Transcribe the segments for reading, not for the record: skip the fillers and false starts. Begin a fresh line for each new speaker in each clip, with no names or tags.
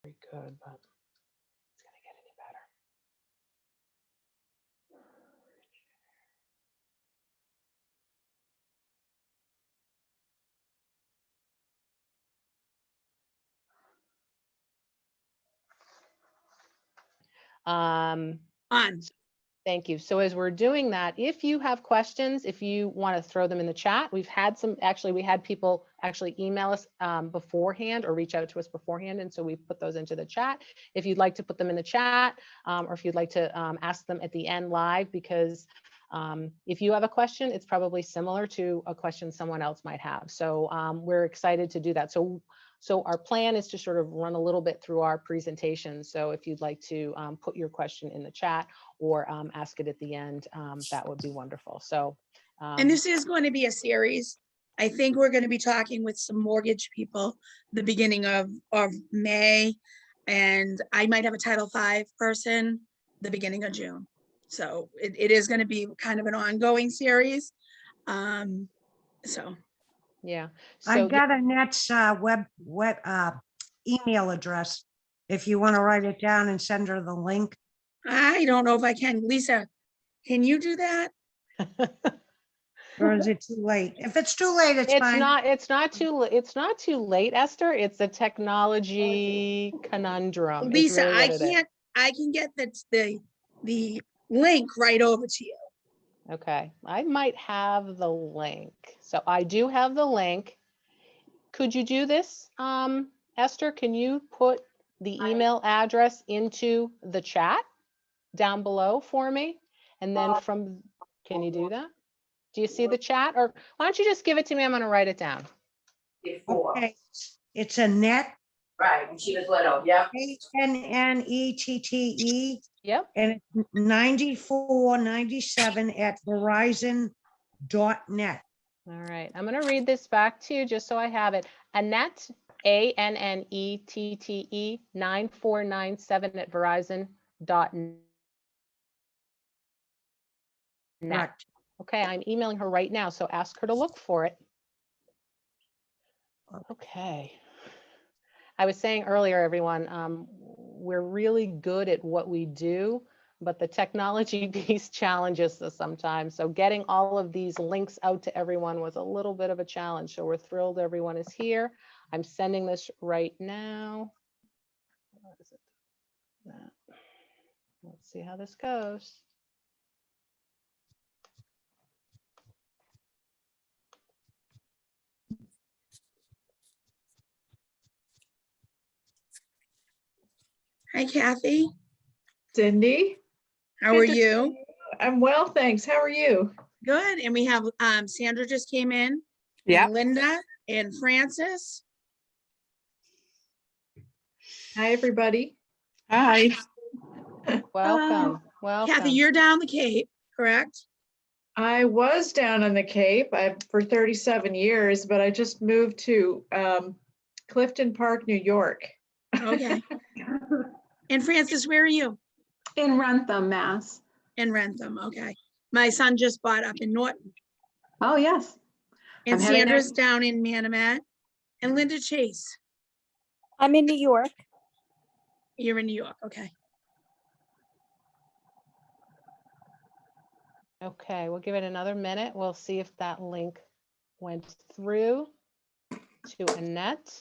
very good, but it's going to get any better.
On.
Thank you. So as we're doing that, if you have questions, if you want to throw them in the chat, we had people actually email us beforehand or reach out to us beforehand. And so we put those into the chat. If you'd like to put them in the chat, or if you'd like to ask them at the end live, because if you have a question, it's probably similar to a question someone else might have. So we're excited to do that. So our plan is to sort of run a little bit through our presentation. So if you'd like to put your question in the chat or ask it at the end, that would be wonderful. So,
And this is going to be a series. I think we're going to be talking with some mortgage people the beginning of May. And I might have a Title V person the beginning of June. So it is going to be kind of an ongoing series. So.
Yeah.
I
So
got Annette's web email address. If you want to write it down and send her the link.
I don't know if I can. Lisa, can you do that?
Or is it too late? If it's too late, it's fine.
it's not too late, Esther. It's a technology conundrum. It's
Lisa,
really what it is.
I can get the link right over to you.
Okay, I might have the link. So I do have the link. Could you do this, Esther? Can you put the email address into the chat down below for me? And then can you do that? Do you see the chat? Or why don't you just give it to me? I'm going to write it down.
Okay. It's Annette.
Right, when she was little, yep.
ANNETTE.
Yep.
And it's 9497 at Verizon.net.
All right. I'm going to read this back to you just so I have it. Annette, ANNETTE 9497 at Verizon.net.
Correct.
Okay, I'm emailing her right now, so ask her to look for it. Okay. I was saying earlier, everyone, we're really good at what we do, but the technology piece challenges us sometimes. So getting all of these links out to everyone was a little bit of a challenge. So we're thrilled everyone is here. I'm sending this right now. What is it? Let's see how this goes.
Hi, Kathy.
Cindy.
How are you?
I'm well, thanks. How are you?
Good. And we have Sandra just came in.
Yeah.
And Linda and Francis.
Hi, everybody.
Hi.
Welcome. Welcome.
Kathy, you're down the Cape, correct?
I was down on the Cape for 37 years, but I just moved to Clifton Park, New York.
Okay. And Francis, where are you?
In Rentham, Mass.
In Rentham, okay. My son just bought up in Norton.
Oh, yes.
And
I'm heading
Sandra's down in Manamat. And Linda Chase,
I'm in New York.
you're in New York, okay.
Okay, we'll give it another minute. We'll see if that link went through to Annette.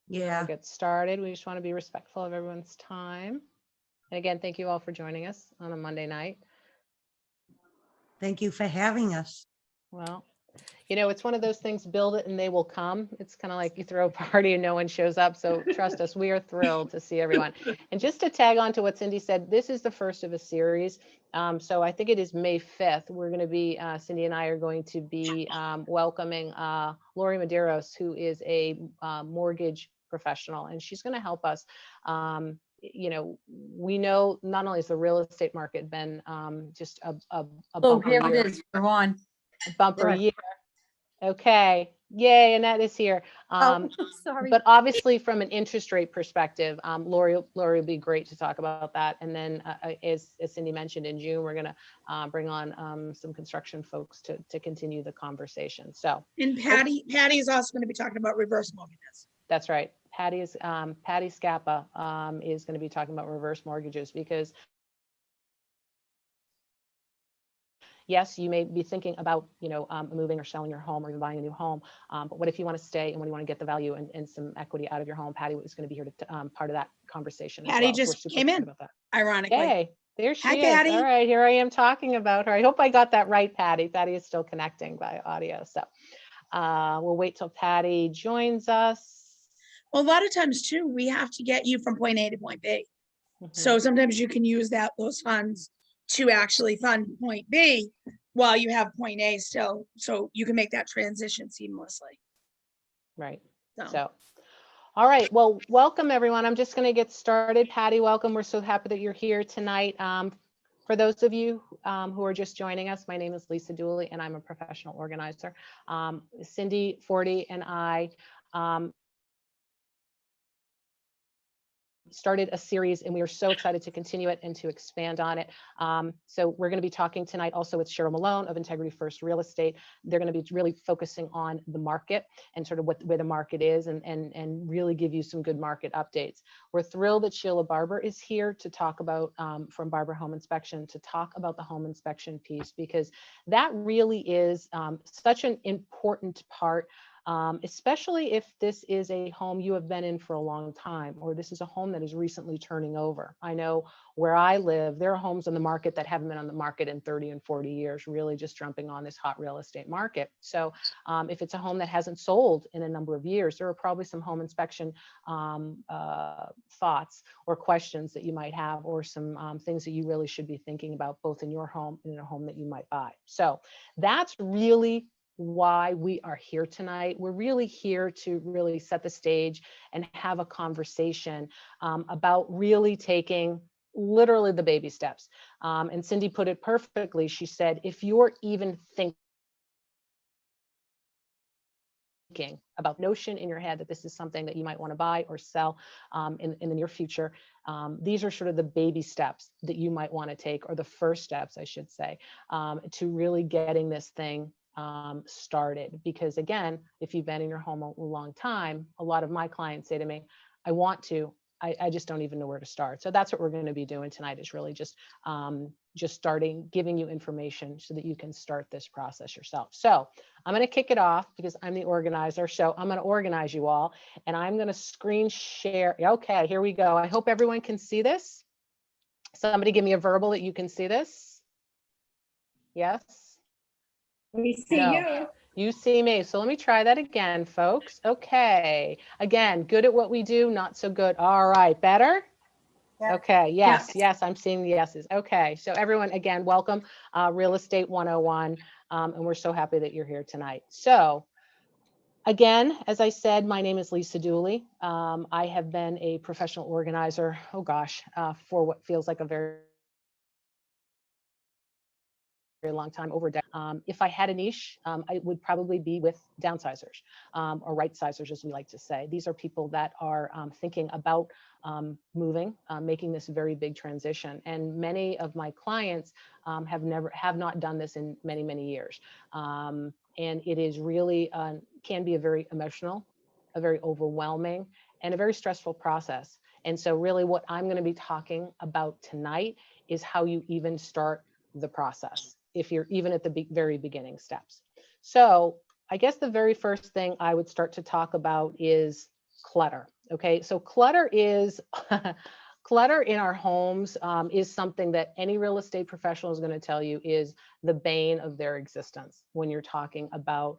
Yeah.
We'll get started. We just want to be respectful of everyone's time. And again, thank you all for joining us on a Monday night.
Thank you for having us.
Well, you know, it's one of those things, build it and they will come. It's kind of like you throw a party and no one shows up. So trust us, we are thrilled to see everyone. And just to tag on to what Cindy said, this is the first of a series. So I think it is May 5th. We're going to be, Cindy and I are going to be welcoming Lori Medeiros, who is a mortgage professional, and she's going to help us. You know, we know not only has the real estate market been just a bumper
Here
year,
it is. We're on.
a bumper
Right.
year. Okay, yay, Annette is here.
Sorry.
But obviously from an interest rate perspective, Lori will be great to talk about that. And then as Cindy mentioned, in June, we're gonna bring on some construction folks to continue the conversation. So
And Patty is also going to be talking about reverse mortgages.
that's right. Patty Scappa is going to be talking about reverse mortgages, because yes, you may be thinking about, moving or selling your home or even buying a new home. But what if you want to stay and what do you want to get the value and some equity out of your home? Patty is going to be here to part of that conversation as
Patty
well. So we're
just
super
came
excited
in,
about that.
ironically.
Yay, there
Hi,
she is.
Patty.
All right, here I am talking about her. I hope I got that right, Patty. Patty is still connecting by audio. So we'll wait till Patty joins us.
Well, a lot of times too, we have to get you from point A to point B. So sometimes you can use those funds to actually fund point B while you have point A still. So you can make that transition seamlessly.
Right.
So,
So, all right. Well, welcome everyone. I'm just going to get started. Patty, welcome. We're so happy that you're here tonight. For those of you who are just joining us, my name is Lisa Dooley and I'm a professional organizer. Cindy Forte and I started a series and we are so excited to continue it and to expand on it. So we're going to be talking tonight also with Cheryl Malone of Integrity First Real Estate. They're going to be really focusing on the market and sort of where the market is and really give you some good market updates. We're thrilled that Sheila Barber is here to talk about, from Barber Home Inspection, to talk about the home inspection piece, because that really is such an important part. Especially if this is a home you have been in for a long time, or this is a home that is recently turning over. I know where I live, there are homes on the market that haven't been on the market in 30 and 40 years, really just jumping on this hot real estate market. So if it's a home that hasn't sold in a number of years, there are probably some home inspection thoughts or questions that you might have, or some things that you really should be thinking about, both in your home and in a home that you might buy. So that's really why we are here tonight. We're really here to really set the stage and have a conversation about really taking literally the baby steps. And Cindy put it perfectly. She said, if you're even thinking about notion in your head that this is something that you might want to buy or sell in the near future, these are sort of the baby steps that you might want to take, or the first steps, I should say, to really getting this thing started. Because again, if you've been in your home a long time, a lot of my clients say to me, I want to, I just don't even know where to start. So that's what we're going to be doing tonight, is really just starting, giving you information so that you can start this process yourself. So I'm going to kick it off because I'm the organizer. So I'm going to organize you all, and I'm going to screen share. Okay, here we go. I hope everyone can see this. Somebody give me a verbal that you can see this. Yes.
We see
No.
you.
You see me. So let me try that again, folks. Okay. Again, good at what we do, not so good. All right. Better?
Yeah.
Okay. Yes. Yes. I'm seeing the yeses. Okay. So everyone, again, welcome, Real Estate 101. And we're so happy that you're here tonight. So again, as I said, my name is Lisa Dooley. I have been a professional organizer, oh gosh, for what feels like a very long time, over a decade. If I had a niche, I would probably be with downsizers, or right sizers, as we like to say. These are people that are thinking about moving, making this very big transition. And many of my clients have not done this in many, many years. And it is really, can be a very emotional, a very overwhelming, and a very stressful process. And so really what I'm going to be talking about tonight is how you even start the process, if you're even at the very beginning steps. So I guess the very first thing I would start to talk about is clutter. Okay, so clutter is clutter in our homes is something that any real estate professional is going to tell you is the bane of their existence when you're talking about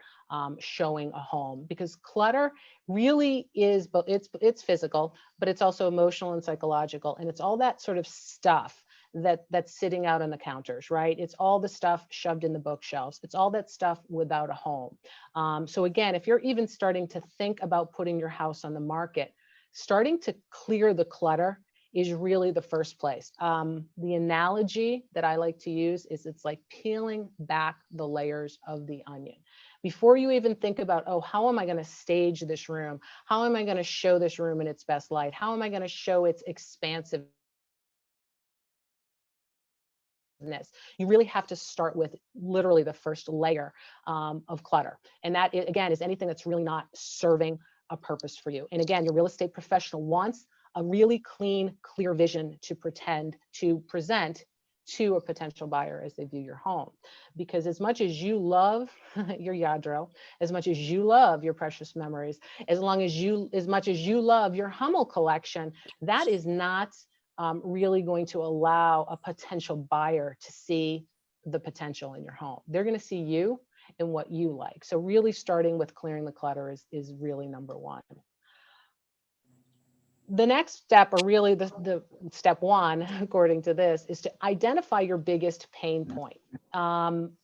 showing a home, because clutter really is, but it's physical, but it's also emotional and psychological, and it's all that sort of stuff that's sitting out on the counters, right? It's all the stuff shoved in the bookshelves. It's all that stuff without a home. So again, if you're even starting to think about putting your house on the market, starting to clear the clutter is really the first place. The analogy that I like to use is it's like peeling back the layers of the onion. Before you even think about, oh, how am I going to stage this room? How am I going to show this room in its best light? How am I going to show its expansive? You really have to start with literally the first layer of clutter. And that, again, is anything that's really not serving a purpose for you. And again, your real estate professional wants a really clean, clear vision to present to a potential buyer as they view your home. Because as much as you love your Yadro, as much as you love your precious memories, as much as you love your Hummel collection, that is not really going to allow a potential buyer to see the potential in your home. They're going to see you and what you like. So really starting with clearing the clutter is really number one. The next step, or really the step one, according to this, is to identify your biggest pain point.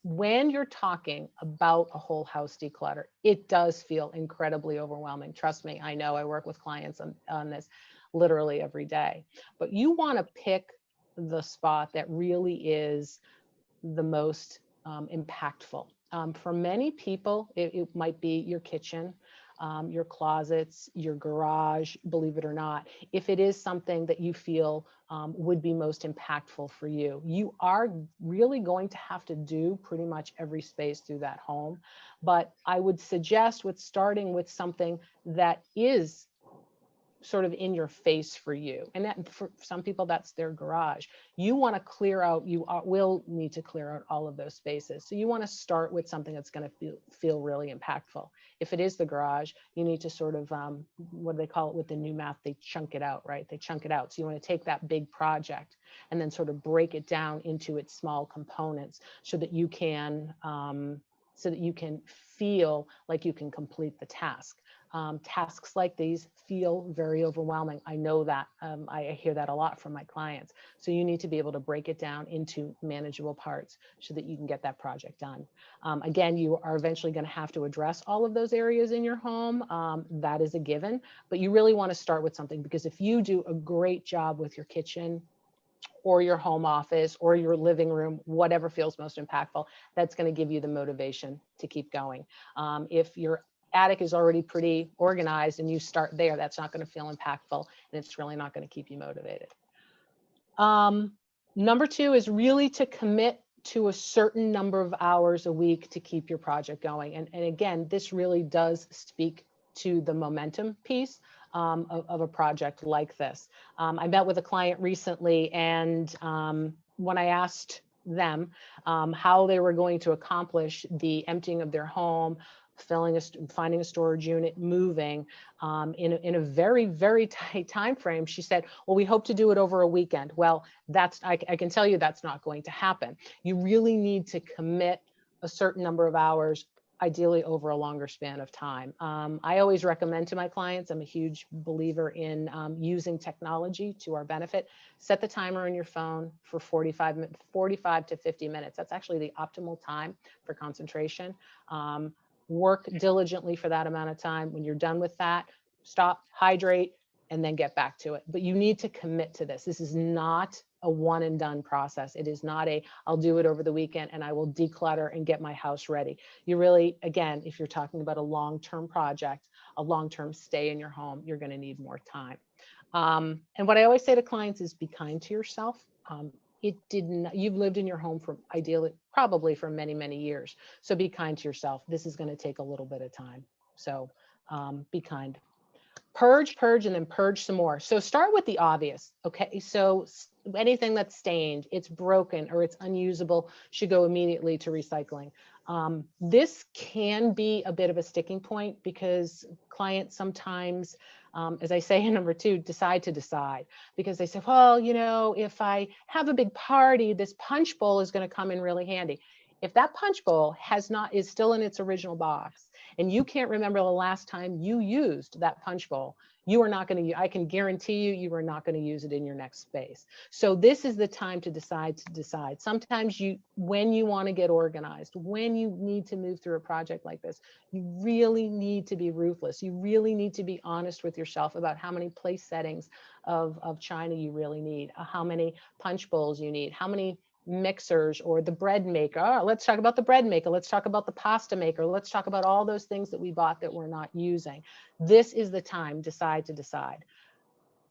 When you're talking about a whole house declutter, it does feel incredibly overwhelming. Trust me, I know. I work with clients on this literally every day. But you want to pick the spot that really is the most impactful. For many people, it might be your kitchen, your closets, your garage, believe it or not. If it is something that you feel would be most impactful for you, you are really going to have to do pretty much every space through that home. But I would suggest starting with something that is sort of in your face for you. And that, for some people, that's their garage. You want to clear out, will need to clear out all of those spaces. So you want to start with something that's going to feel really impactful. If it is the garage, you need to sort of, what do they call it with the new math? They chunk it out, right? They chunk it out. So you want to take that big project and then sort of break it down into its small components so that you can feel like you can complete the task. Tasks like these feel very overwhelming. I know that. I hear that a lot from my clients. So you need to be able to break it down into manageable parts so that you can get that project done. Again, you are eventually going to have to address all of those areas in your home. That is a given, but you really want to start with something, because if you do a great job with your kitchen or your home office or your living room, whatever feels most impactful, that's going to give you the motivation to keep going. If your attic is already pretty organized and you start there, that's not going to feel impactful, and it's really not going to keep you motivated. Number two is really to commit to a certain number of hours a week to keep your project going. And again, this really does speak to the momentum piece of a project like this. I met with a client recently, and when I asked them how they were going to accomplish the emptying of their home, finding a storage unit, moving in a very, very tight time frame, she said, well, we hope to do it over a weekend. Well, I can tell you that's not going to happen. You really need to commit a certain number of hours, ideally over a longer span of time. I always recommend to my clients, I'm a huge believer in using technology to our benefit. Set the timer on your phone for 45 to 50 minutes. That's actually the optimal time for concentration. Work diligently for that amount of time. When you're done with that, stop, hydrate, and then get back to it. But you need to commit to this. This is not a one and done process. It is not I'll do it over the weekend and I will declutter and get my house ready. You really, again, if you're talking about a long-term project, a long-term stay in your home, you're going to need more time. And what I always say to clients is be kind to yourself. You've lived in your home for ideally, probably for many, many years. So be kind to yourself. This is going to take a little bit of time. So be kind. Purge, and then purge some more. So start with the obvious. Okay. So anything that's stained, it's broken, or it's unusable should go immediately to recycling. This can be a bit of a sticking point because clients sometimes, as I say in number two, decide because they say, well, if I have a big party, this punch bowl is going to come in really handy. If that punch bowl is still in its original box and you can't remember the last time you used that punch bowl, you are not going to, I can guarantee you are not going to use it in your next space. So this is the time to decide. Sometimes when you want to get organized, when you need to move through a project like this, you really need to be ruthless. You really need to be honest with yourself about how many place settings of china you really need, how many punch bowls you need, how many mixers, or the bread maker. Oh, let's talk about the bread maker. Let's talk about the pasta maker. Let's talk about all those things that we bought that we're not using. This is the time, decide.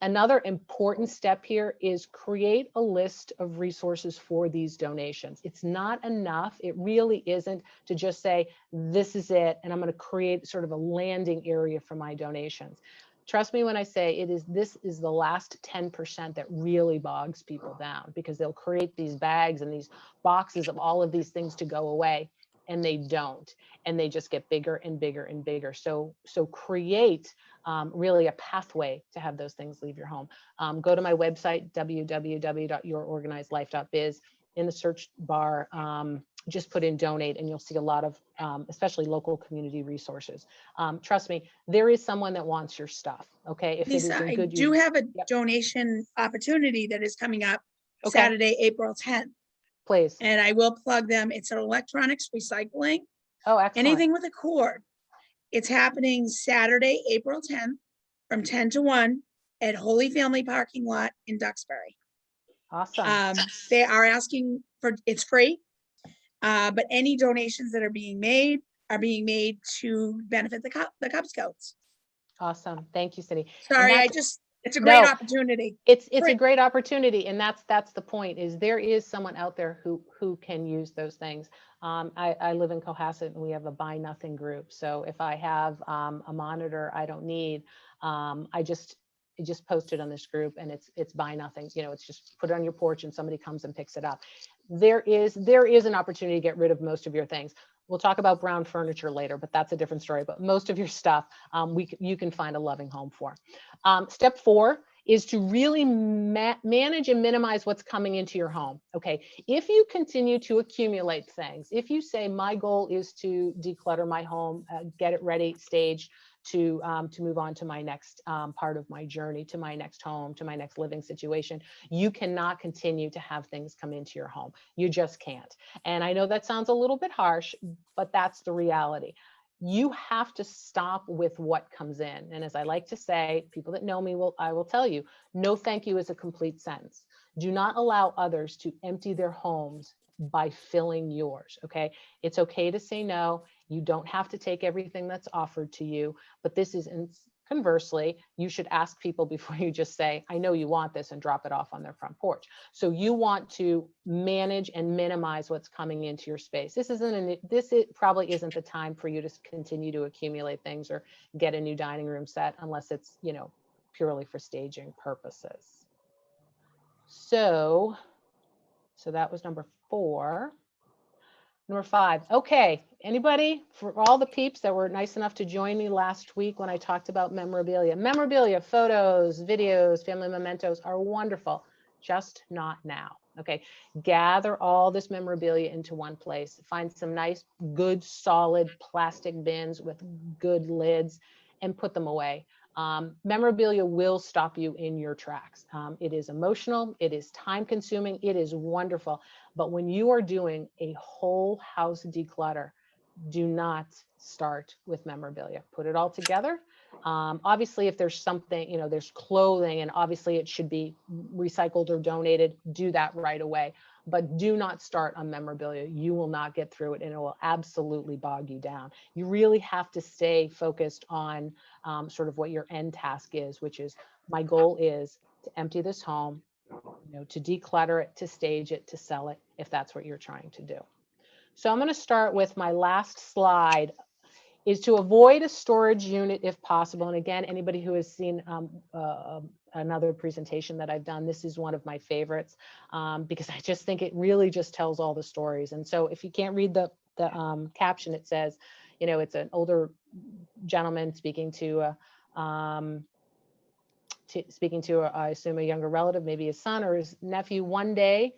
Another important step here is create a list of resources for these donations. It's not enough. It really isn't to just say, this is it, and I'm going to create sort of a landing area for my donations. Trust me when I say this is the last 10% that really bogs people down, because they'll create these bags and these boxes of all of these things to go away, and they don't, and they just get bigger and bigger and bigger. So create really a pathway to have those things leave your home. Go to my website, www.yourorganizedlife.biz. In the search bar, just put in donate, and you'll see a lot of, especially local community resources. Trust me, there is someone that wants your stuff, okay? If it is
Lisa,
in
I
good
do
use.
have a
Yep.
donation opportunity that is coming up
Okay.
Saturday, April 10th,
Please.
and I will plug them. It's an electronics recycling,
Oh, excellent.
anything with a cord. It's happening Saturday, April 10th from 10 to 1 at Holy Family Parking Lot in Duxbury.
Awesome.
They are asking for, it's free, but any donations that are being made to benefit the Cub Scouts.
Awesome. Thank you, Cindy.
Sorry,
that's-
it's a great
No.
opportunity.
It's
Great.
a great opportunity, and that's the point, is there is someone out there who can use those things. I live in Cohasset, and we have a buy nothing group. So if I have a monitor I don't need, I just post it on this group, and it's buy nothing. You know, it's just put it on your porch and somebody comes and picks it up. There is an opportunity to get rid of most of your things. We'll talk about brown furniture later, but that's a different story. But most of your stuff, you can find a loving home for. Step 4 is to really manage and minimize what's coming into your home. Okay, if you continue to accumulate things, if you say my goal is to declutter my home, get it ready, staged to move on to my next part of my journey, to my next home, to my next living situation, you cannot continue to have things come into your home. You just can't. And I know that sounds a little bit harsh, but that's the reality. You have to stop with what comes in. And as I like to say, people that know me I will tell you, no thank you is a complete sentence. Do not allow others to empty their homes by filling yours, okay? It's okay to say no. You don't have to take everything that's offered to you, but this is, conversely, you should ask people before you just say, I know you want this, and drop it off on their front porch. So you want to manage and minimize what's coming into your space. This probably isn't the time for you to continue to accumulate things or get a new dining room set, unless it's, you know, purely for staging purposes. So that was number 4. Number 5. Okay, anybody, for all the peeps that were nice enough to join me last week when I talked about memorabilia. Memorabilia, photos, videos, family mementos are wonderful, just not now. Okay, gather all this memorabilia into one place. Find some nice, good, solid plastic bins with good lids and put them away. Memorabilia will stop you in your tracks. It is emotional, it is time consuming, it is wonderful. But when you are doing a whole house declutter, do not start with memorabilia. Put it all together. Obviously, if there's something, you know, there's clothing, and obviously it should be recycled or donated, do that right away. But do not start on memorabilia. You will not get through it, and it will absolutely bog you down. You really have to stay focused on sort of what your end task is, which is, my goal is to empty this home, you know, to declutter it, to stage it, to sell it, if that's what you're trying to do. So I'm going to start with my last slide, is to avoid a storage unit if possible. And again, anybody who has seen another presentation that I've done, this is one of my favorites, because I just think it really just tells all the stories. And so if you can't read the caption, it says, you know, it's an older gentleman speaking to I assume a younger relative, maybe his son or his nephew. One day,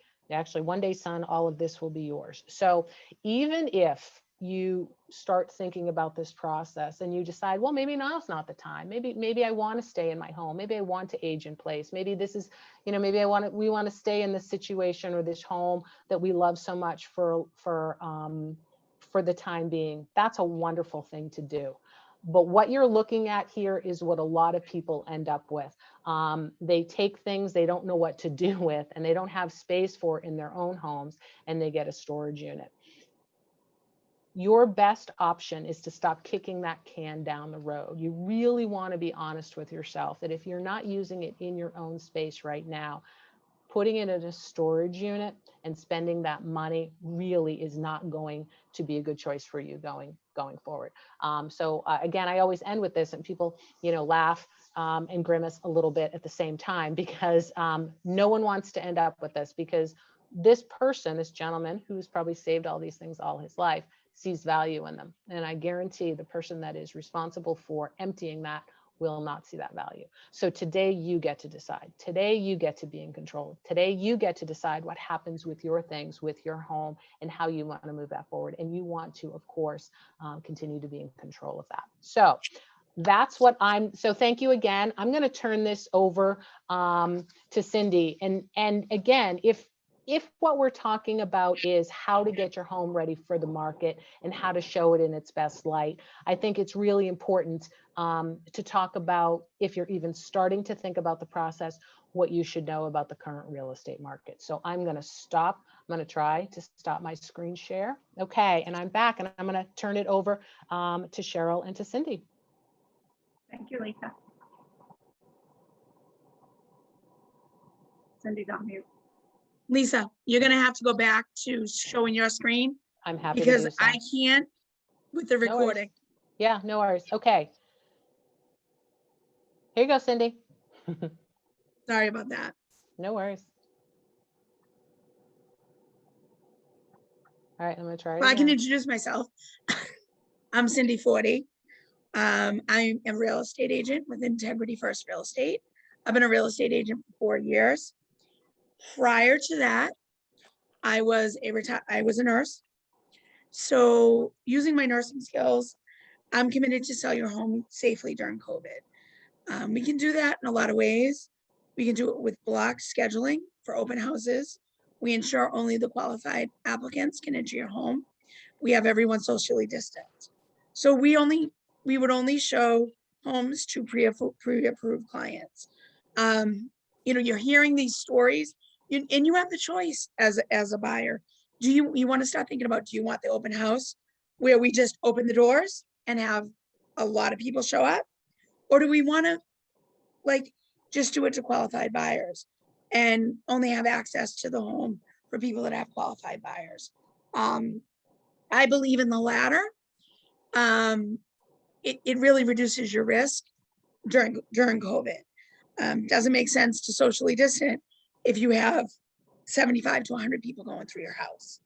son, all of this will be yours. So even if you start thinking about this process and you decide, well, maybe now's not the time. Maybe I want to stay in my home. Maybe I want to age in place. Maybe this is, you know, maybe we want to stay in this situation or this home that we love so much for the time being. That's a wonderful thing to do. But what you're looking at here is what a lot of people end up with. They take things they don't know what to do with, and they don't have space for in their own homes, and they get a storage unit. your best option is to stop kicking that can down the road. You really want to be honest with yourself that if you're not using it in your own space right now, putting it in a storage unit and spending that money really is not going to be a good choice for you going forward. Again, I always end with this, and people, laugh and grimace a little bit at the same time, because no one wants to end up with this, because this person, this gentleman who's probably saved all these things all his life, sees value in them. And I guarantee the person that is responsible for emptying that will not see that value. So today you get to decide. Today you get to be in control. Today you get to decide what happens with your things, with your home, and how you want to move that forward. And you want to, of course, continue to be in control of that. So that's what so thank you again. I'm going to turn this over to Cindy. And again, if what we're talking about is how to get your home ready for the market and how to show it in its best light, I think it's really important to talk about, if you're even starting to think about the process, what you should know about the current real estate market. So I'm going to stop. I'm going to try to stop my screen share. Okay, and I'm back, and I'm going to turn it over to Cheryl and to Cindy.
Thank you, Lisa. Cindy's on mute.
Lisa, you're gonna have to go back to showing your screen
I'm happy to
because
do so.
I can't with the
No worries.
recording.
Yeah, no worries. Okay. Here you go, Cindy.
Sorry about that.
No worries. All right, I'm gonna try it
Well, I can
again.
introduce myself. I'm Cindy Forte. I'm a real estate agent with Integrity First Real Estate. I've been a real estate agent for 4 years. Prior to that, I was a nurse. So using my nursing skills, I'm committed to sell your home safely during COVID. We can do that in a lot of ways. We can do it with block scheduling for open houses. We ensure only the qualified applicants can enter your home. We have everyone socially distant. So we would only show homes to pre-approved clients. You're hearing these stories, and you have the choice as a buyer. Do you want to start thinking about, do you want the open house where we just open the doors and have a lot of people show up? Or do we want to just do it to qualified buyers and only have access to the home for people that have qualified buyers? I believe in the latter. It really reduces your risk during COVID. Doesn't make sense to socially distant if you have 75 to 100 people going through your house.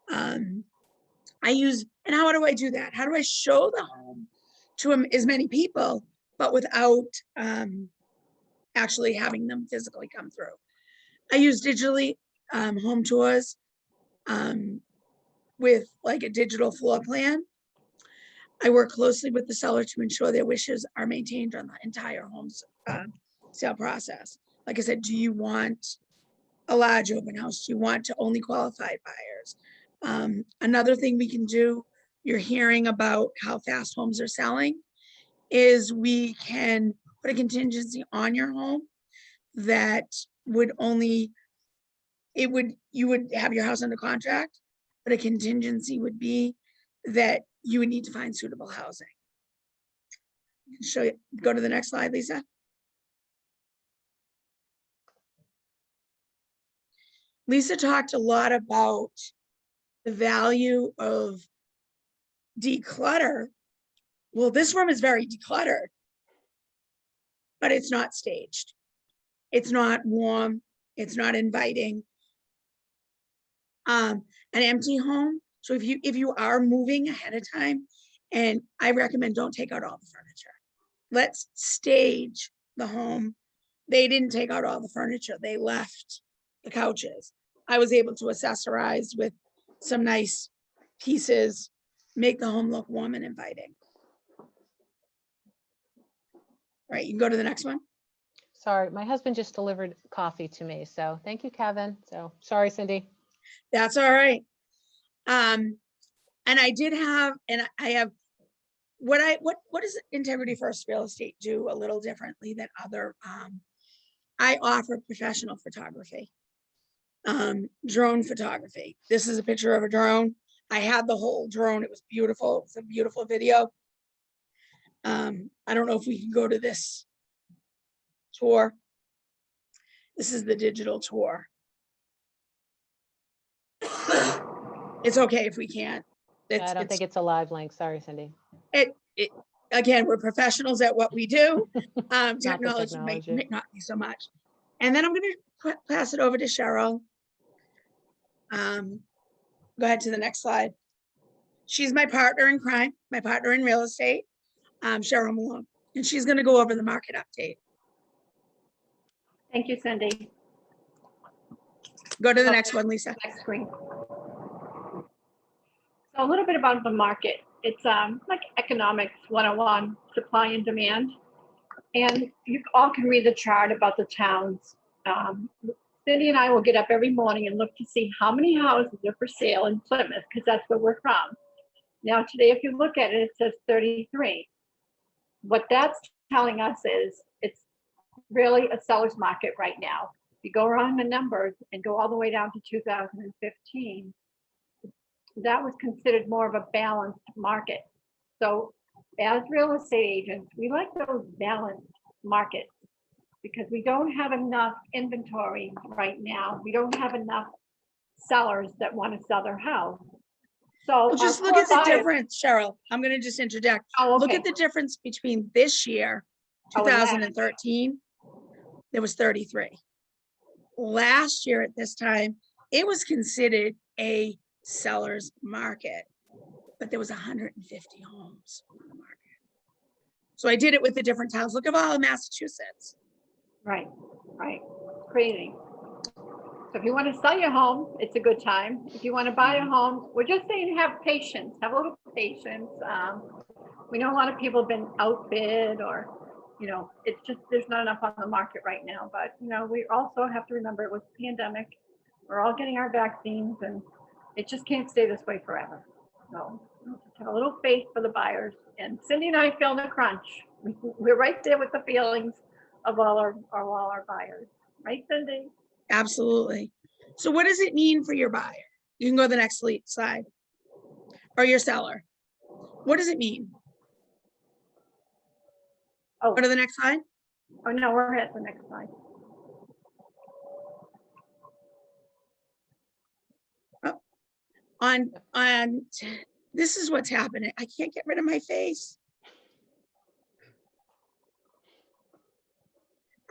And how do I do that? How do I show the home to as many people, but without actually having them physically come through? I use digitally home tours with a digital floor plan. I work closely with the seller to ensure their wishes are maintained on the entire home sale process. Like I said, do you want a large open house? Do you want to only qualified buyers? Another thing we can do, you're hearing about how fast homes are selling, is we can put a contingency on your home that you would have your house under contract, but a contingency would be that you would need to find suitable housing. Show you, go to the next slide, Lisa. Lisa talked a lot about the value of declutter. Well, this room is very decluttered, but it's not staged. It's not warm. It's not inviting. An empty home. So if you are moving ahead of time, and I recommend don't take out all the furniture. Let's stage the home. They didn't take out all the furniture. They left the couches. I was able to accessorize with some nice pieces, make the home look warm and inviting. All right, you can go to the next one.
Sorry, my husband just delivered coffee to me. So thank you, Kevin. So sorry, Cindy.
That's all right. And I did have, and I have, what does Integrity First Real Estate do a little differently than other, I offer professional photography, drone photography. This is a picture of a drone. I had the whole drone. It was beautiful. It's a beautiful video. I don't know if we can go to this tour. This is the digital tour. It's okay if we can't.
I don't think it's a live link. Sorry, Cindy.
Again, we're professionals at what we do.
the
Technology may
technology.
not be so much. And then I'm gonna pass it over to Cheryl. Go ahead to the next slide. She's my partner in crime, my partner in real estate, Cheryl Malone, and she's gonna go over the market update.
Thank you, Cindy.
Go to the next one, Lisa.
Next screen. So a little bit about the market. It's like economics 101, supply and demand. And you all can read the chart about the towns. Cindy and I will get up every morning and look to see how many houses are for sale in Plymouth, because that's where we're from. Now today, if you look at it, it says 33. What that's telling us is it's really a seller's market right now. If you go around the numbers and go all the way down to 2015, that was considered more of a balanced market. So as real estate agents, we like those balanced markets because we don't have enough inventory right now. We don't have enough sellers that want to sell their house. So
Well, just look at the difference, Cheryl. I'm gonna just interject.
Oh,
Look
okay.
at the difference between this year,
Oh, and last
2013, there was 33. Last year at this time, it was considered a seller's market, but there was 150 homes on the market. So I did it with the different towns. Look at all of Massachusetts.
Right, right, crazy. So if you want to sell your home, it's a good time. If you want to buy a home, we're just saying have patience, have a little patience. We know a lot of people have been outbid or, you know, it's just, there's not enough on the market right now. But, you know, we also have to remember it was a pandemic. We're all getting our vaccines and it just can't stay this way forever. So just have a little faith for the buyers. And Cindy and I feel the crunch. We're right there with the feelings of all our buyers. Right, Cindy?
Absolutely. So what does it mean for your buyer? You can go to the next slide. Or your seller. What does it mean?
Oh,
Go to the next slide.
oh no, we're at the next slide.
This is what's happening. I can't get rid of my face.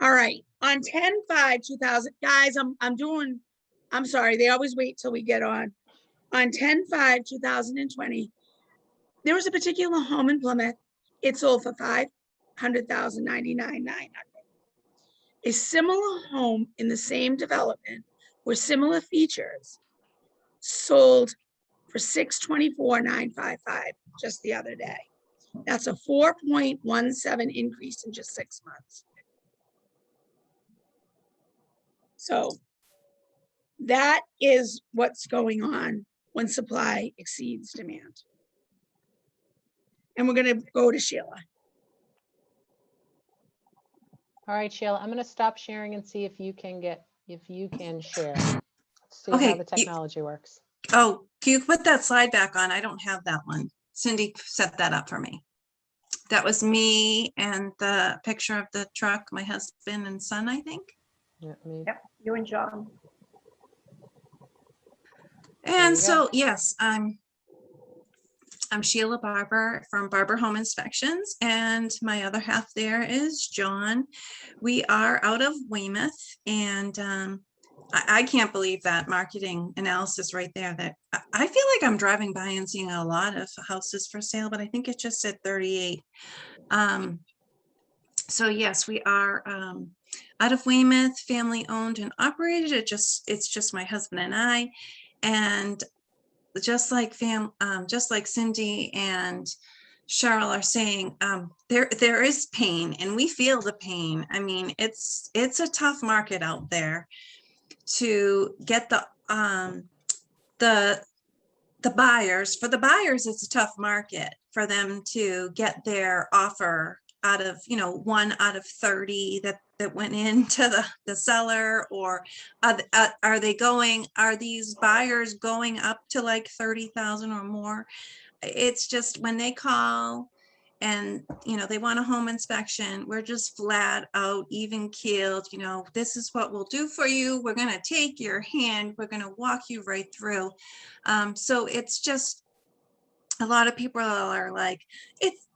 All right, on 10/5/2000, guys, I'm sorry, they always wait till we get on. On 10/5/2020, there was a particular home in Plymouth. It sold for $500,099. A similar home in the same development with similar features sold for $624,955 just the other day. That's a 4.17 increase in just 6 months. So that is what's going on when supply exceeds demand. And we're going to go to Sheila.
All right, Sheila, I'm going to stop sharing and see if you can share. Let's see how
Okay,
the technology works.
Oh, can you put that slide back on? I don't have that one. Cindy set that up for me. That was me and the picture of the truck, my husband and son, I think.
Let me-
Yep, you and John.
you
And
go.
so, yes, I'm Sheila Barber from Barber Home Inspections, and my other half there is John. We are out of Weymouth, and I can't believe that marketing analysis right there. That I feel like I'm driving by and seeing a lot of houses for sale, but I think it just said 38. So yes, we are out of Weymouth, family owned and operated. It's just my husband and I, and just like Cindy and Cheryl are saying, there is pain, and we feel the pain. I mean, it's a tough market out there to get the buyers. For the buyers, it's a tough market for them to get their offer out of, 1 out of 30 that went into the seller, or are these buyers going up to like 30,000 or more? It's just when they call and, they want a home inspection, we're just flat out even keeled, this is what we'll do for you. We're going to take your hand. We're going to walk you right through. So it's just, a lot of people are like,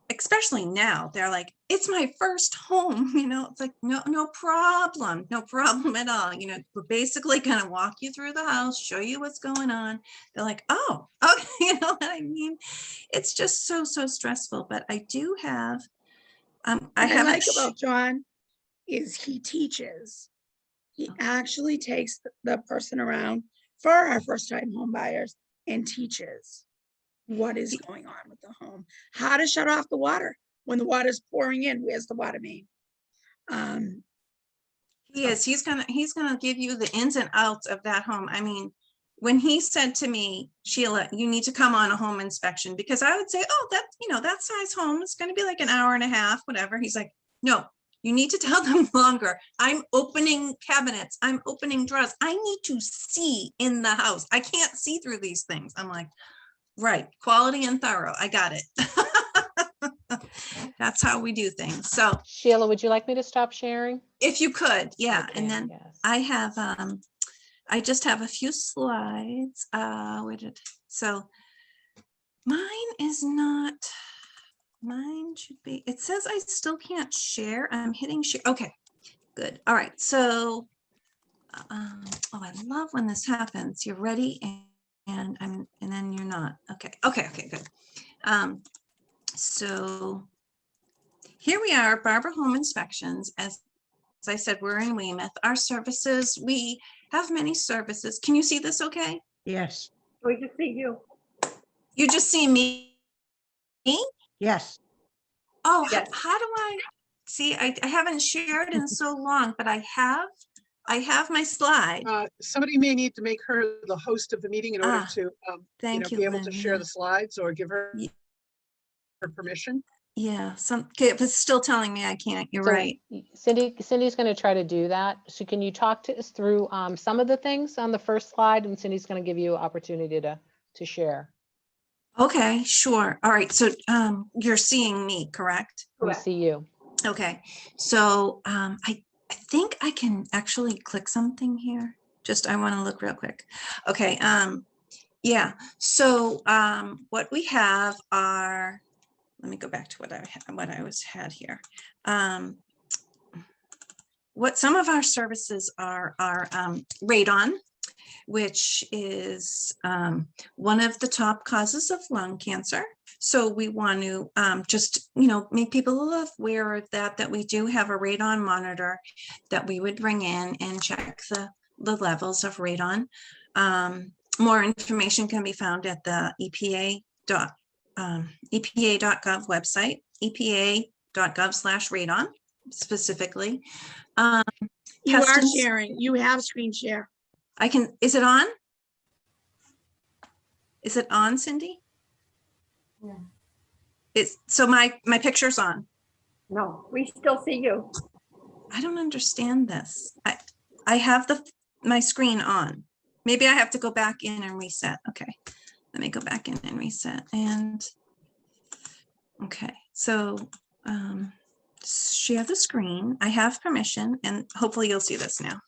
especially now, they're like, it's my first home, it's like, no problem at all. We're basically going to walk you through the house, show you what's going on. They're like, oh, okay. You know what I mean? It's just so stressful, but I do have,
What I like about John is he teaches. He actually takes the person around for our first time home buyers and teaches what is going on with the home, how to shut off the water when the water's pouring in. Where's the water main?
He's gonna give you the ins and outs of that home. I mean, when he said to me, Sheila, you need to come on a home inspection, because I would say, oh, that size home is going to be like an hour and a half, whatever. He's like, no, you need to tell them longer. I'm opening cabinets. I'm opening drawers. I need to see in the house. I can't see through these things. I'm like, right. Quality and thorough. I got it. That's how we do things. So
Sheila, would you like me to stop sharing?
if you could, yeah.
Okay,
And then
yes.
I just have a few slides. So mine should be, it says I still can't share. I'm hitting share. Okay, good. All right. So, oh, I love when this happens. You're ready and then you're not. Okay, good. So here we are, Barber Home Inspections. As I said, we're in Weymouth. Our services, we have many services. Can you see this okay?
Yes,
We just see you.
You just see me?
yes.
Oh,
Yes.
how do I see? I haven't shared in so long, but I have my slide.
Somebody may need to make her the host of the meeting in order to,
Thank you,
be able
Lynn,
to share
yeah.
the slides or give her
Ye-
her permission.
Yeah, okay, but it's still telling me I can't. You're
So,
right.
Cindy's going to try to do that. So can you talk to us through some of the things on the first slide, and Cindy's going to give you an opportunity to share.
Okay, sure. All right. So you're seeing me, correct?
We see you.
Okay. So I think I can actually click something here. I want to look real quick. Okay. Yeah. So what we have are, let me go back to what I had here. What some of our services are radon, which is one of the top causes of lung cancer. So we want to just, make people aware of that we do have a radon monitor that we would bring in and check the levels of radon. More information can be found at the EPA.gov website, epa.gov/radon specifically.
You are
Pesticides-
sharing. You have screen share.
is it on? Is it on, Cindy?
Yeah.
So my picture's on.
No, we still see you.
I don't understand this. I have my screen on. Maybe I have to go back in and reset. Okay, let me go back in and reset. And okay, so share the screen. I have permission, and hopefully you'll see this now.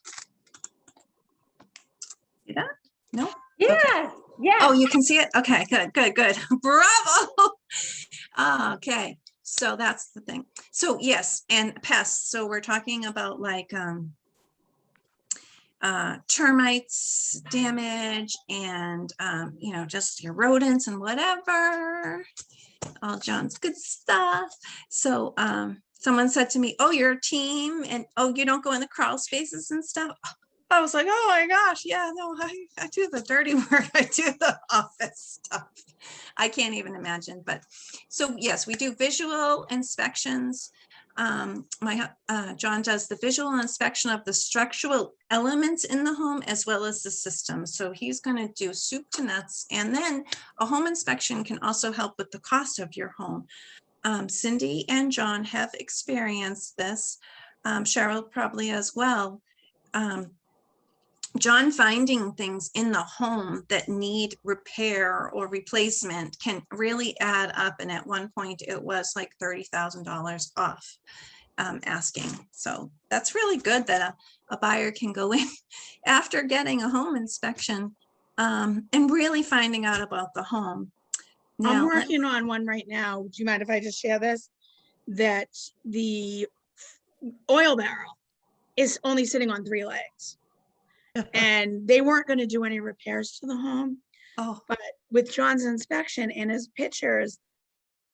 See that? No?
Yes, yes.
Oh, you can see it? Okay, good. Bravo. Okay, so that's the thing. So yes, and pests. So we're talking about like termites damage and just your rodents and whatever. All John's good stuff. So someone said to me, oh, you're a team, and oh, you don't go in the crawl spaces and stuff. I was like, oh my gosh, yeah, no, I do the dirty work. I do the office stuff. I can't even imagine. But so yes, we do visual inspections. John does the visual inspection of the structural elements in the home as well as the system. So he's going to do soup to nuts. And then a home inspection can also help with the cost of your home. Cindy and John have experienced this. Cheryl probably as well. John finding things in the home that need repair or replacement can really add up. And at one point it was like $30,000 off asking. So that's really good that a buyer can go in after getting a home inspection and really finding out about the home.
I'm
Now,
working on one right now. Do you mind if I just share this? That the oil barrel is only sitting on 3 legs. And they weren't going to do any repairs to the home.
oh,
But with John's inspection and his pictures,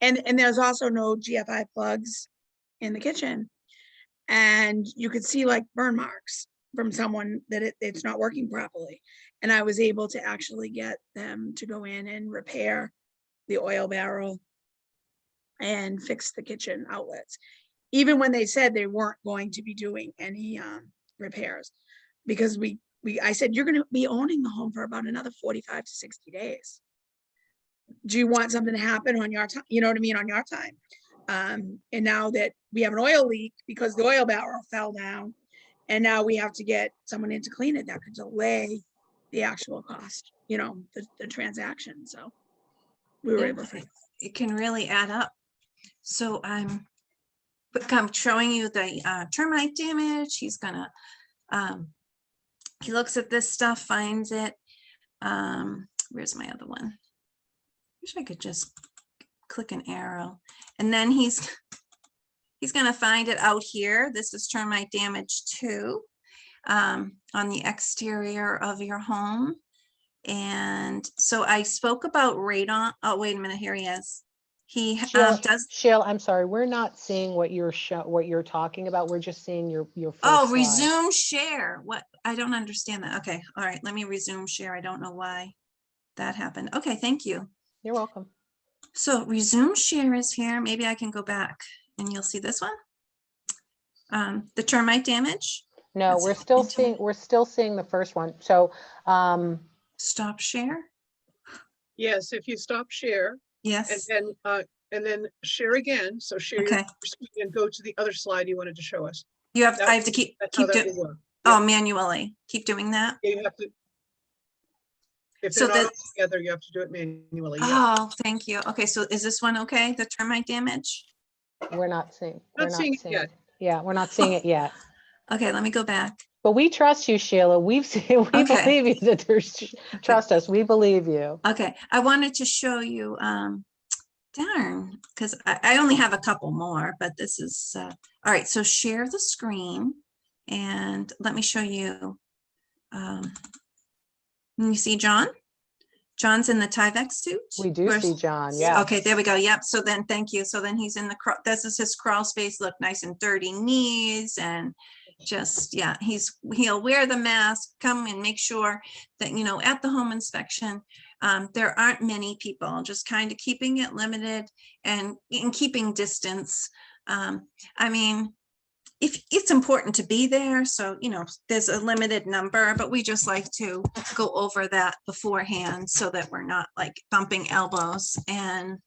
and there's also no GFI plugs in the kitchen. And you could see like burn marks from someone that it's not working properly. And I was able to actually get them to go in and repair the oil barrel and fix the kitchen outlets, even when they said they weren't going to be doing any repairs, because I said, you're going to be owning the home for about another 45 to 60 days. Do you want something to happen on your time? You know what I mean? On your time. And now that we have an oil leak because the oil barrel fell down, and now we have to get someone in to clean it, that could delay the actual cost, you know, the transaction. So we were
yeah,
able to.
it can really add up. So I'm showing you the termite damage. He's gonna, he looks at this stuff, finds it. Where's my other one? Wish I could just click an arrow. And then he's gonna find it out here. This is termite damage too, on the exterior of your home. And so I spoke about radon. Oh, wait a minute, here he is. He does.
Sheila, I'm sorry, we're not seeing what you're talking about. We're just seeing your first
Oh,
slide.
resume share. What? I don't understand that. Okay. All right. Let me resume share. I don't know why that happened. Okay. Thank you.
You're welcome.
So resume share is here. Maybe I can go back and you'll see this one. The termite damage.
No,
Let's
we're
see,
still seeing the first one. So,
stop share.
Yes, if you stop share
Yes.
and then share again. So share your
Okay.
screen and go to the other slide you wanted to show us.
You have, I have to keep
That's how that
doing,
will work.
oh, manually. Keep doing that.
You have to. If
So
they're not all
that's-
together, you have to do it manually. Yeah.
Oh, thank you. Okay. So is this one okay? The termite damage?
we're not seeing.
Not seeing it yet.
Yeah, we're not seeing it yet.
Okay. Let me go back.
But we trust you, Sheila. We
Okay.
believe you that there's trust us. We believe you.
Okay, I wanted to show you, darn, because I only have a couple more, but this is, all right, so share the screen and let me show you. You see John? John's in the Tyvek suit?
We do
Where's-
see John. Yeah.
Okay, there we go. Yep. So then, thank you. So then he's in the, this is his crawl space, look nice and dirty knees and just, yeah, he'll wear the mask, come and make sure that, you know, at the home inspection, there aren't many people, just kind of keeping it limited and keeping distance. I mean, if it's important to be there, so, you know, there's a limited number, but we just like to go over that beforehand so that we're not like bumping elbows. And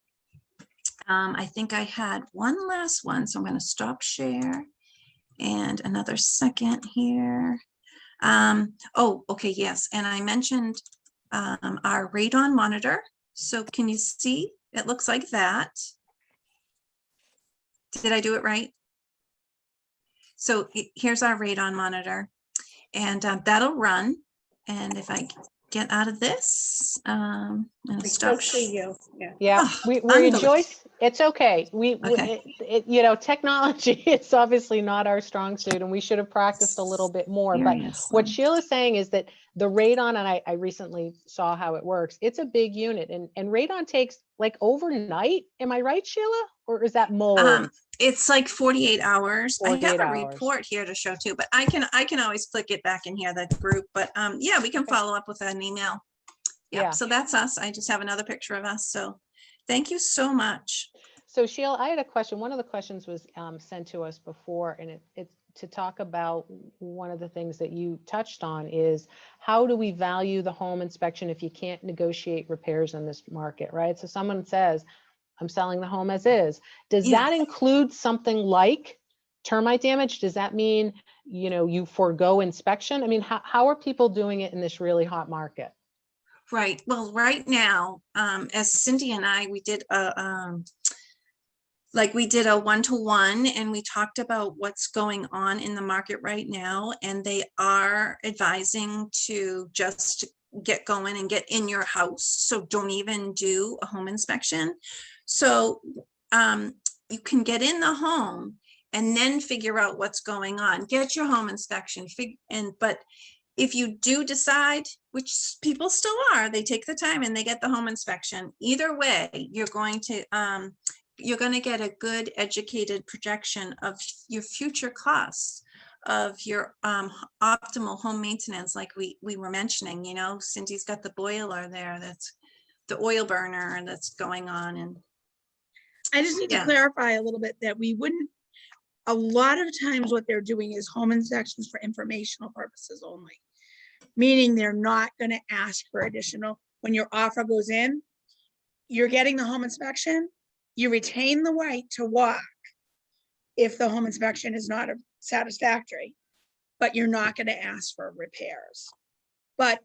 I think I had one last one, so I'm going to stop share and another second here. Oh, okay, yes. And I mentioned our radon monitor. So can you see? It looks like that. Did I do it right? So here's our radon monitor, and that'll run. And if I get out of this, and stop.
you. Yeah.
Yeah,
Oh,
we
unbelievable.
rejoice. It's okay.
Okay.
You know, technology is obviously not our strong suit, and we should have practiced a little bit more. But what
Seriously.
Sheila's saying is that the radon, and I recently saw how it works. It's a big unit, and radon takes like overnight. Am I right, Sheila? Or is that mold?
It's like 48 hours. I have
48
a
hours.
report here to show too, but I can always click it back in here, that group. But yeah, we can follow up with an email.
Yeah.
Yeah. So that's us. I just have another picture of us. So thank you so much.
So Sheila, I had a question. One of the questions was sent to us before, and it's to talk about one of the things that you touched on is how do we value the home inspection if you can't negotiate repairs in this market, right? So someone says, I'm selling the home as is. Does
Yeah.
that include something like termite damage? Does that mean, you forego inspection? I mean, how are people doing it in this really hot market?
Right. Well, right now, as Cindy and I, we did a one-to-one, and we talked about what's going on in the market right now. And they are advising to just get going and get in your house. So don't even do a home inspection. So you can get in the home and then figure out what's going on. Get your home inspection. But if you do decide, which people still are, they take the time and they get the home inspection. Either way, you're going to get a good educated projection of your future costs of your optimal home maintenance. Like we were mentioning, Cindy's got the boiler there, that's the oil burner that's going on. And
I just need to
Yeah.
clarify a little bit that we wouldn't, a lot of times what they're doing is home inspections for informational purposes only. Meaning they're not gonna ask for additional, when your offer goes in, you're getting the home inspection, you retain the right to walk if the home inspection is not satisfactory, but you're not gonna ask for repairs. But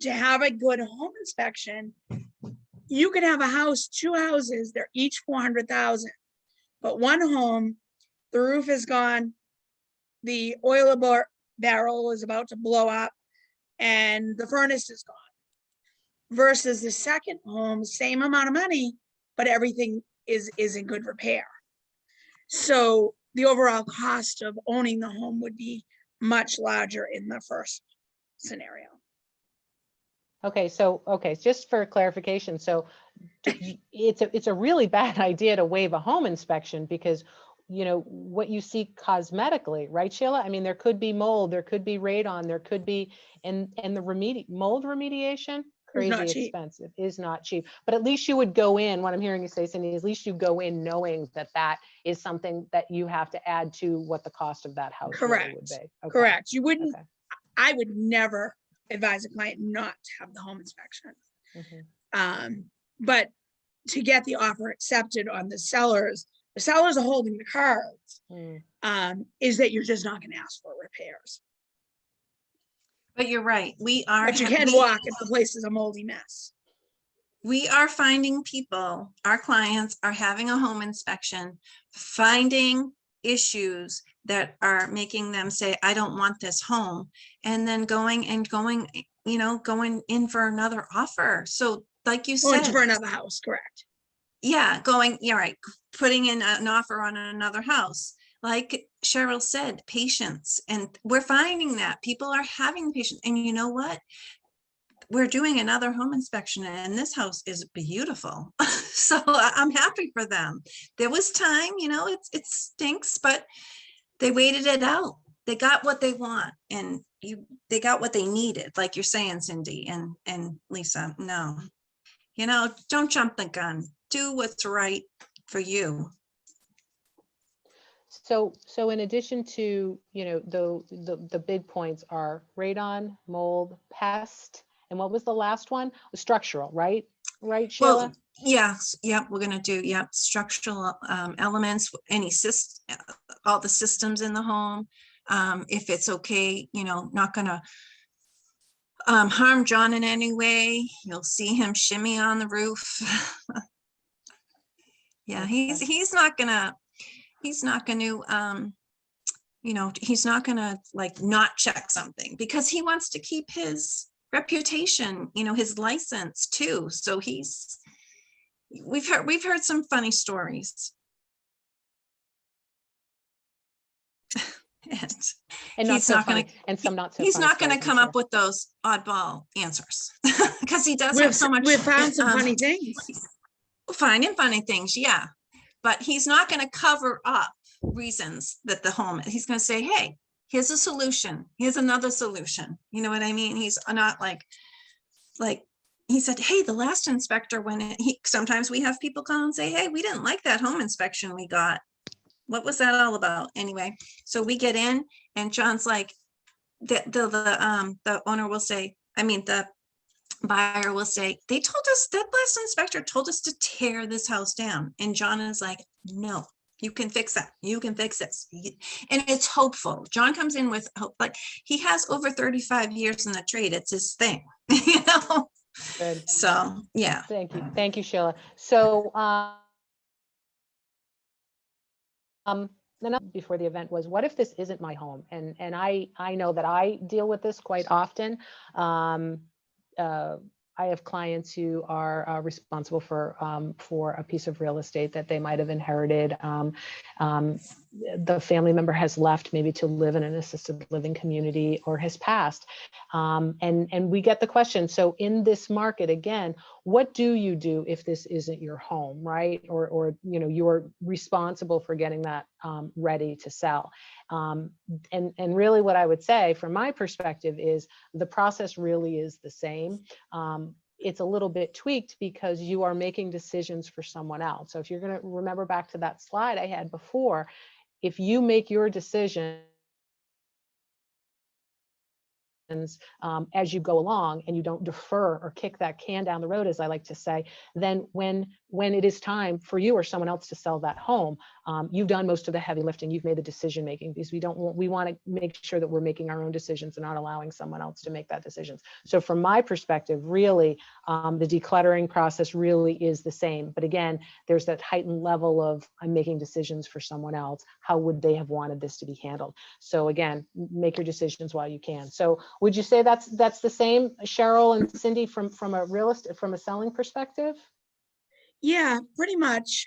to have a good home inspection, you could have a house, 2 houses, they're each 400,000. But one home, the roof is gone, the oil barrel is about to blow up, and the furnace is gone. Versus the second home, same amount of money, but everything is in good repair. So the overall cost of owning the home would be much larger in the first scenario.
Okay, just for clarification, so it's a really bad idea to waive a home inspection because what you see cosmetically, right, Sheila? I mean, there could be mold, there could be radon, there could be, and the mold remediation,
It's not
crazy
cheap.
expensive, is not cheap. But at least you would go in, what I'm hearing you say, Cindy, at least you go in knowing that that is something that you have to add to what the cost of that house really would
Correct.
be. Okay,
Correct. You wouldn't,
okay.
I would never advise a client not to have the home inspection.
Mhm.
But to get the offer accepted on the sellers are holding the cards,
Mm.
is that you're just not gonna ask for repairs.
But you're right. We are.
But you can walk if the place is a moldy mess.
We are finding people, our clients are having a home inspection, finding issues that are making them say, I don't want this home. And then going in for another offer. So like you
Going
said,
for another house, correct.
yeah, right. Putting in an offer on another house. Like Cheryl said, patience. And we're finding that people are having patience. And you know what? We're doing another home inspection and this house is beautiful. So I'm happy for them. There was time, it stinks, but they waited it out. They got what they want and they got what they needed. Like you're saying, Cindy and Lisa, no, don't jump the gun. Do what's right for you.
So in addition to, the big points are radon, mold, pest, and what was the last one? Structural, right? Right, Sheila?
Well, yes, we're gonna do, structural elements, all the systems in the home. If it's okay, not gonna harm John in any way. You'll see him shimmy on the roof. Yeah,
Okay.
he's not gonna like not check something because he wants to keep his reputation, his license too. So we've heard some funny stories.
And not
he's
so
not
funny,
gonna,
and some not so
he's
funny
not gonna
stories, I'm
come
sure.
up with those oddball answers because he does have so much.
We've found some funny things.
Finding funny things, yeah. But he's not going to cover up reasons that he's going to say, hey, here's a solution. Here's another solution. You know what I mean? He's not like he said, hey, the last inspector went in. Sometimes we have people call and say, hey, we didn't like that home inspection we got. What was that all about? Anyway, so we get in and John's like, the owner will say, buyer will say, they told us, that last inspector told us to tear this house down. And John is like, no, you can fix that. You can fix this. And it's hopeful. John comes in with hope, but he has over 35 years in the trade. It's his thing, you know?
Good.
So, yeah.
Thank you. Thank you, Sheila. So, then before the event was, what if this isn't my home? And I know that I deal with this quite often. I have clients who are responsible for a piece of real estate that they might have inherited. The family member has left maybe to live in an assisted living community or has passed. And we get the question, so in this market, again, what do you do if this isn't your home, right? Or you know, you're responsible for getting that ready to sell. And really what I would say from my perspective is the process really is the same. It's a little bit tweaked because you are making decisions for someone else. So if you're going to remember back to that slide I had before, if you make your decision as you go along and you don't defer or kick that can down the road, as I like to say, then when it is time for you or someone else to sell that home, you've done most of the heavy lifting. You've made the decision making, because we want to make sure that we're making our own decisions and not allowing someone else to make that decision. So from my perspective, really, the decluttering process really is the same. But again, there's that heightened level of I'm making decisions for someone else. How would they have wanted this to be handled? So again, make your decisions while you can. So would you say that's the same, Cheryl and Cindy, from a selling perspective?
Yeah, pretty much.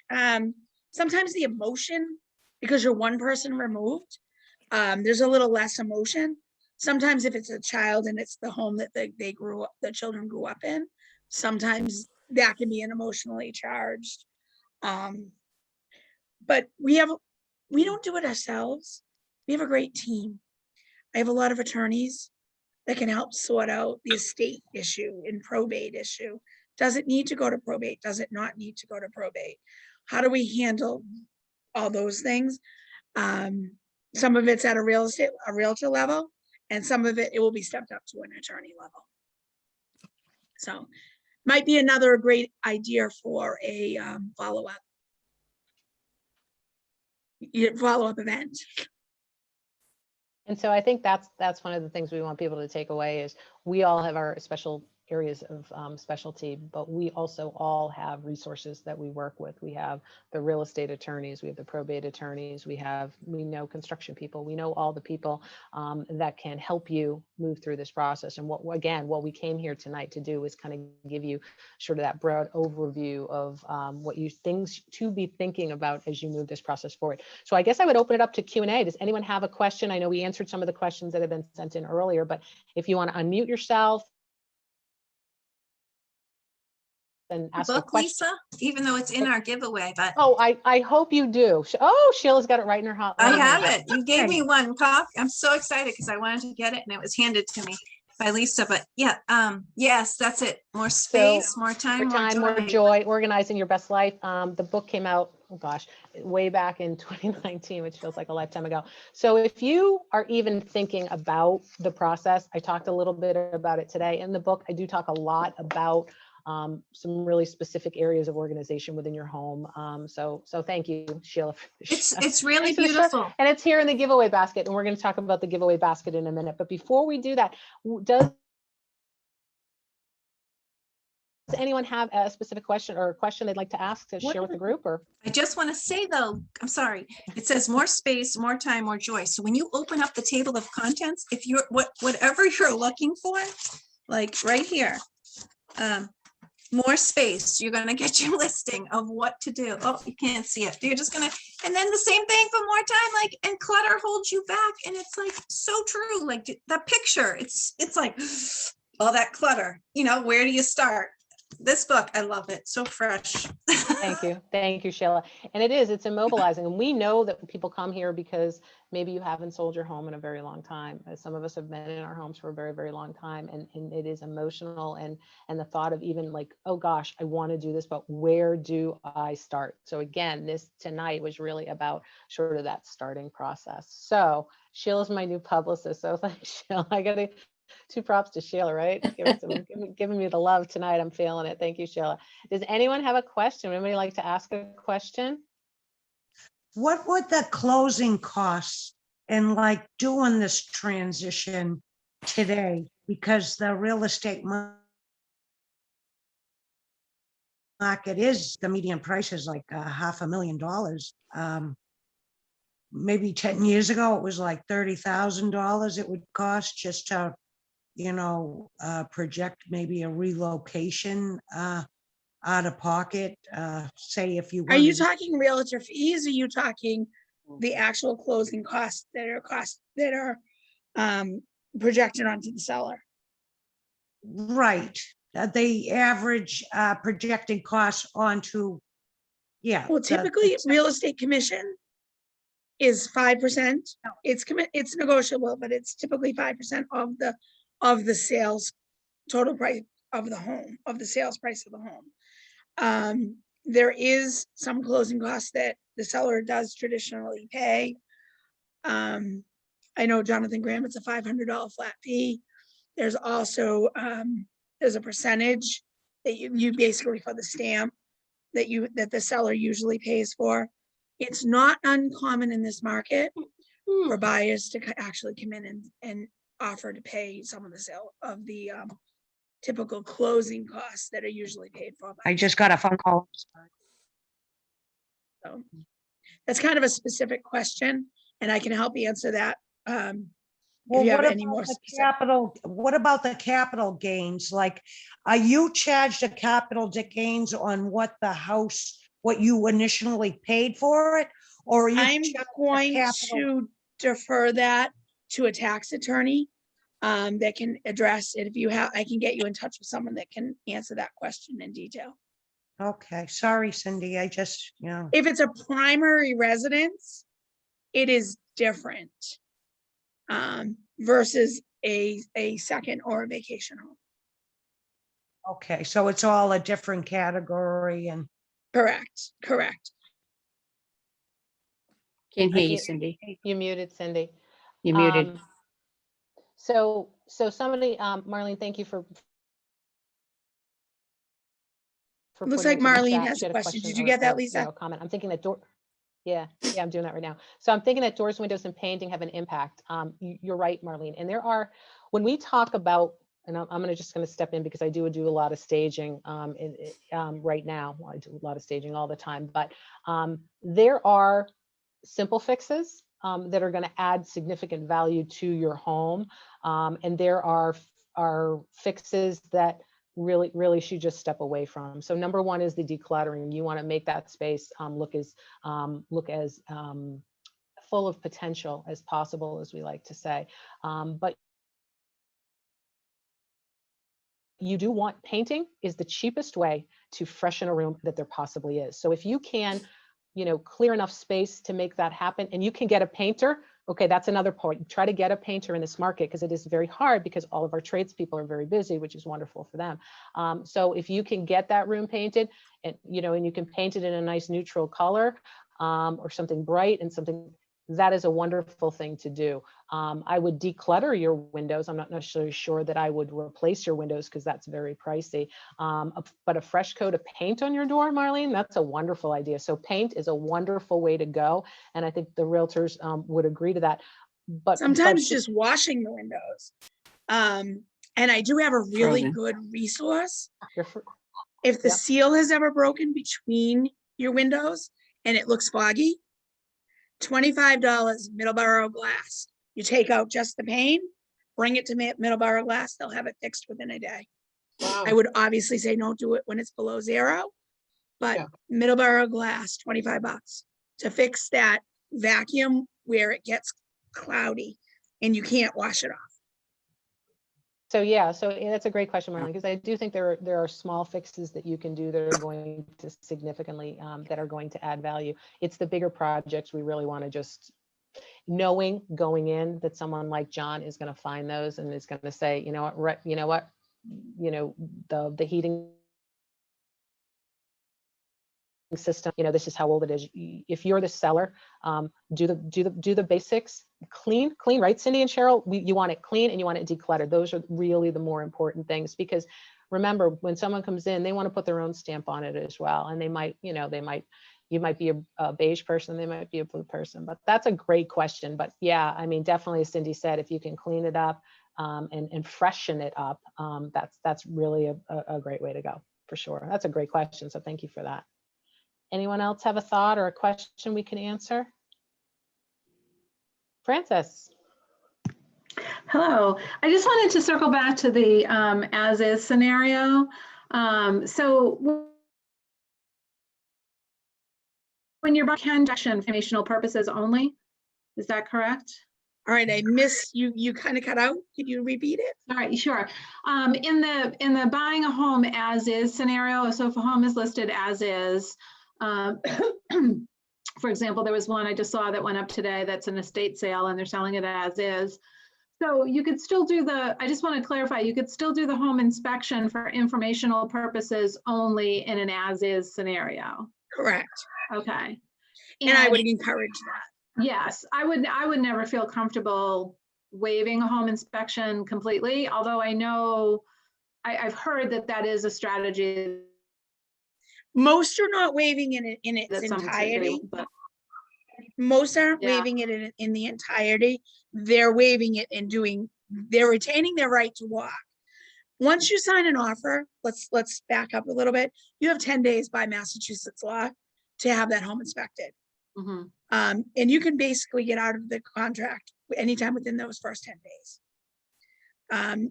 Sometimes the emotion, because you're one person removed, there's a little less emotion. Sometimes if it's a child and it's the home that the children grew up in, sometimes that can be an emotionally charged. But we don't do it ourselves. We have a great team. I have a lot of attorneys that can help sort out the estate issue and probate issue. Does it need to go to probate? Does it not need to go to probate? How do we handle all those things? Some of it's at a realtor level, and some of it will be stepped up to an attorney level. So might be another great idea for a follow-up event.
And so I think that's one of the things we want people to take away is we all have our special areas of specialty, but we also all have resources that we work with. We have the real estate attorneys, we have the probate attorneys, we know construction people, we know all the people that can help you move through this process. And what we came here tonight to do is kind of give you sort of that broad overview of things to be thinking about as you move this process forward. So I guess I would open it up to Q&A. Does anyone have a question? I know we answered some of the questions that have been sent in earlier, but if you want to unmute yourself and ask a
Book,
question.
Lisa, even though it's in our giveaway, but
Oh, I hope you do. Oh, Sheila's got it right in her hot.
I have it. You gave me one copy. I'm so excited because I wanted to get it and it was handed to me by Lisa. But yeah, yes, that's it. More space, more time,
more joy, organizing your best life. The book came out, oh gosh, way back in 2019, which feels like a lifetime ago. So if you are even thinking about the process, I talked a little bit about it today. In the book, I do talk a lot about some really specific areas of organization within your home. So thank you, Sheila.
It's really beautiful.
And it's here in the giveaway basket. And we're going to talk about the giveaway basket in a minute. But before we do that, does anyone have a specific question or a question they'd like to ask to share with the group? Or
I just want to say though, I'm sorry, it says more space, more time, more joy. So when you open up the table of contents, if you're whatever you're looking for, like right here, more space, you're going to get your listing of what to do. Oh, you can't see it. You're just going to, and then the same thing for more time, and clutter holds you back. And it's like, so true. Like that picture, it's like all that clutter, where do you start? This book, I love it. So fresh.
Thank you. Thank you, Sheila. And it's immobilizing. And we know that people come here because maybe you haven't sold your home in a very long time. Some of us have been in our homes for a very, very long time. And it is emotional. And the thought of even like, oh gosh, I want to do this, but where do I start? So again, this tonight was really about sort of that starting process. So Sheila's my new publicist. So thanks, Sheila. I got to Two props to Sheila, right? Giving me the love tonight. I'm feeling it. Thank you, Sheila. Does anyone have a question? Anybody like to ask a question?
What would the closing costs in like doing this transition today? Because the real estate market is, the median price is like $500,000. Maybe 10 years ago, it was like $30,000 it would cost just to, project maybe a relocation out of pocket, say if you
Are you
wanted.
talking realtor fees? Or are you talking the actual closing costs that are projected onto the seller?
Right, the average projected costs onto, yeah.
Well,
the-
typically, real estate commission is 5%. It's negotiable, but it's typically 5% of the sales total price of the home, of the sales price of the home. There is some closing costs that the seller does traditionally pay. I know Jonathan Graham, it's a $500 flat fee. There's also, there's a percentage that you basically for the stamp that the seller usually pays for. It's not uncommon in this market for buyers to actually come in and offer to pay some of the sale of the typical closing costs that are usually paid for. by
I
the
just got a phone call.
So that's kind of a specific question, and I can help answer that.
Well,
If you have
what
any
about
more
the
specific.
capital, what about the capital gains? Like, are you charged a capital gains on what the house, what you initially paid for it? Or are you
I'm
charged a
going
capital?
to defer that to a tax attorney that can address it. If you have, I can get you in touch with someone that can answer that question in detail.
Okay, sorry, Cindy, I just,
If it's a primary residence, it is different versus a second or a vacation home.
okay, so it's all a different category and,
Correct.
Can't hear you,
You-
Cindy.
You muted, Cindy.
You're muted.
So somebody, Marlene, thank you for
Looks
putting
like
into the
Marlene
chat.
has
She
a
had
question. Did you
or-
get that,
or,
Lisa?
a comment. I'm thinking that yeah, I'm doing that right now. So I'm thinking that doors, windows, and painting have an impact. You're right, Marlene. And there are, when we talk about, and I'm just going to step in because I do a lot of staging right now. Well, I do a lot of staging all the time, but there are simple fixes that are going to add significant value to your home. And there are fixes that really should just step away from. So number one is the decluttering. You want to make that space look as full of potential as possible, as we like to say. But you do want, painting is the cheapest way to freshen a room that there possibly is. So if you can, clear enough space to make that happen, and you can get a painter. Okay, that's another point. Try to get a painter in this market because it is very hard because all of our tradespeople are very busy, which is wonderful for them. So if you can get that room painted, and and you can paint it in a nice neutral color or something bright and something, that is a wonderful thing to do. I would declutter your windows. I'm not necessarily sure that I would replace your windows because that's very pricey. But a fresh coat of paint on your door, Marlene, that's a wonderful idea. So paint is a wonderful way to go. And I think the realtors would agree to that. But
Sometimes just washing the windows. And I do have a really
Frozen.
good resource.
you're fr-
If the
Yep.
seal has ever broken between your windows and it looks foggy, $25 Middleborough glass. You take out just the pane, bring it to Middleborough glass, they'll have it fixed within a day. I would obviously say don't do it when it's below 0, but
Yeah.
Middleborough glass, $25 to fix that vacuum where it gets cloudy and you can't wash it off.
So yeah, that's a great question, Marlene, because I do think there are small fixes that you can do that are going to significantly that are going to add value. It's the bigger projects we really want to just knowing going in that someone like John is going to find those and is going to say, the heating system, you know, this is how old it is. If you're the seller, do the basics, clean, right? Cindy and Cheryl, you want it clean and you want it decluttered. Those are really the more important things, because remember, when someone comes in, they want to put their own stamp on it as well. And they might, you know, you might be a beige person, they might be a blue person, but that's a great question. But yeah, I mean, definitely as Cindy said, if you can clean it up and freshen it up, that's really a great way to go, for sure. That's a great question. So thank you for that. Anyone else have a thought or a question we can answer? Frances.
Hello. I just wanted to circle back to the as-is scenario. So when you're buying transaction informational purposes only, is that correct?
All right, I missed you. You kind of cut out. Could you repeat it?
All right, sure. In the buying a home as is scenario, so if a home is listed as is, for example, there was one I just saw that went up today that's an estate sale and they're selling it as is. So you could still do I just want to clarify, you could still do the home inspection for informational purposes only in an as is scenario.
Correct.
Okay.
And I would encourage that.
Yes, I would never feel comfortable waiving a home inspection completely, although I know I've heard that is a strategy.
Most are not waiving it in its
that some would say they
entirety.
would, but
Most aren't
Yeah.
waiving it in the entirety. They're waiving it and they're retaining their right to walk. Once you sign an offer, let's back up a little bit. You have 10 days by Massachusetts law to have that home inspected.
Mhm.
And you can basically get out of the contract anytime within those first 10 days.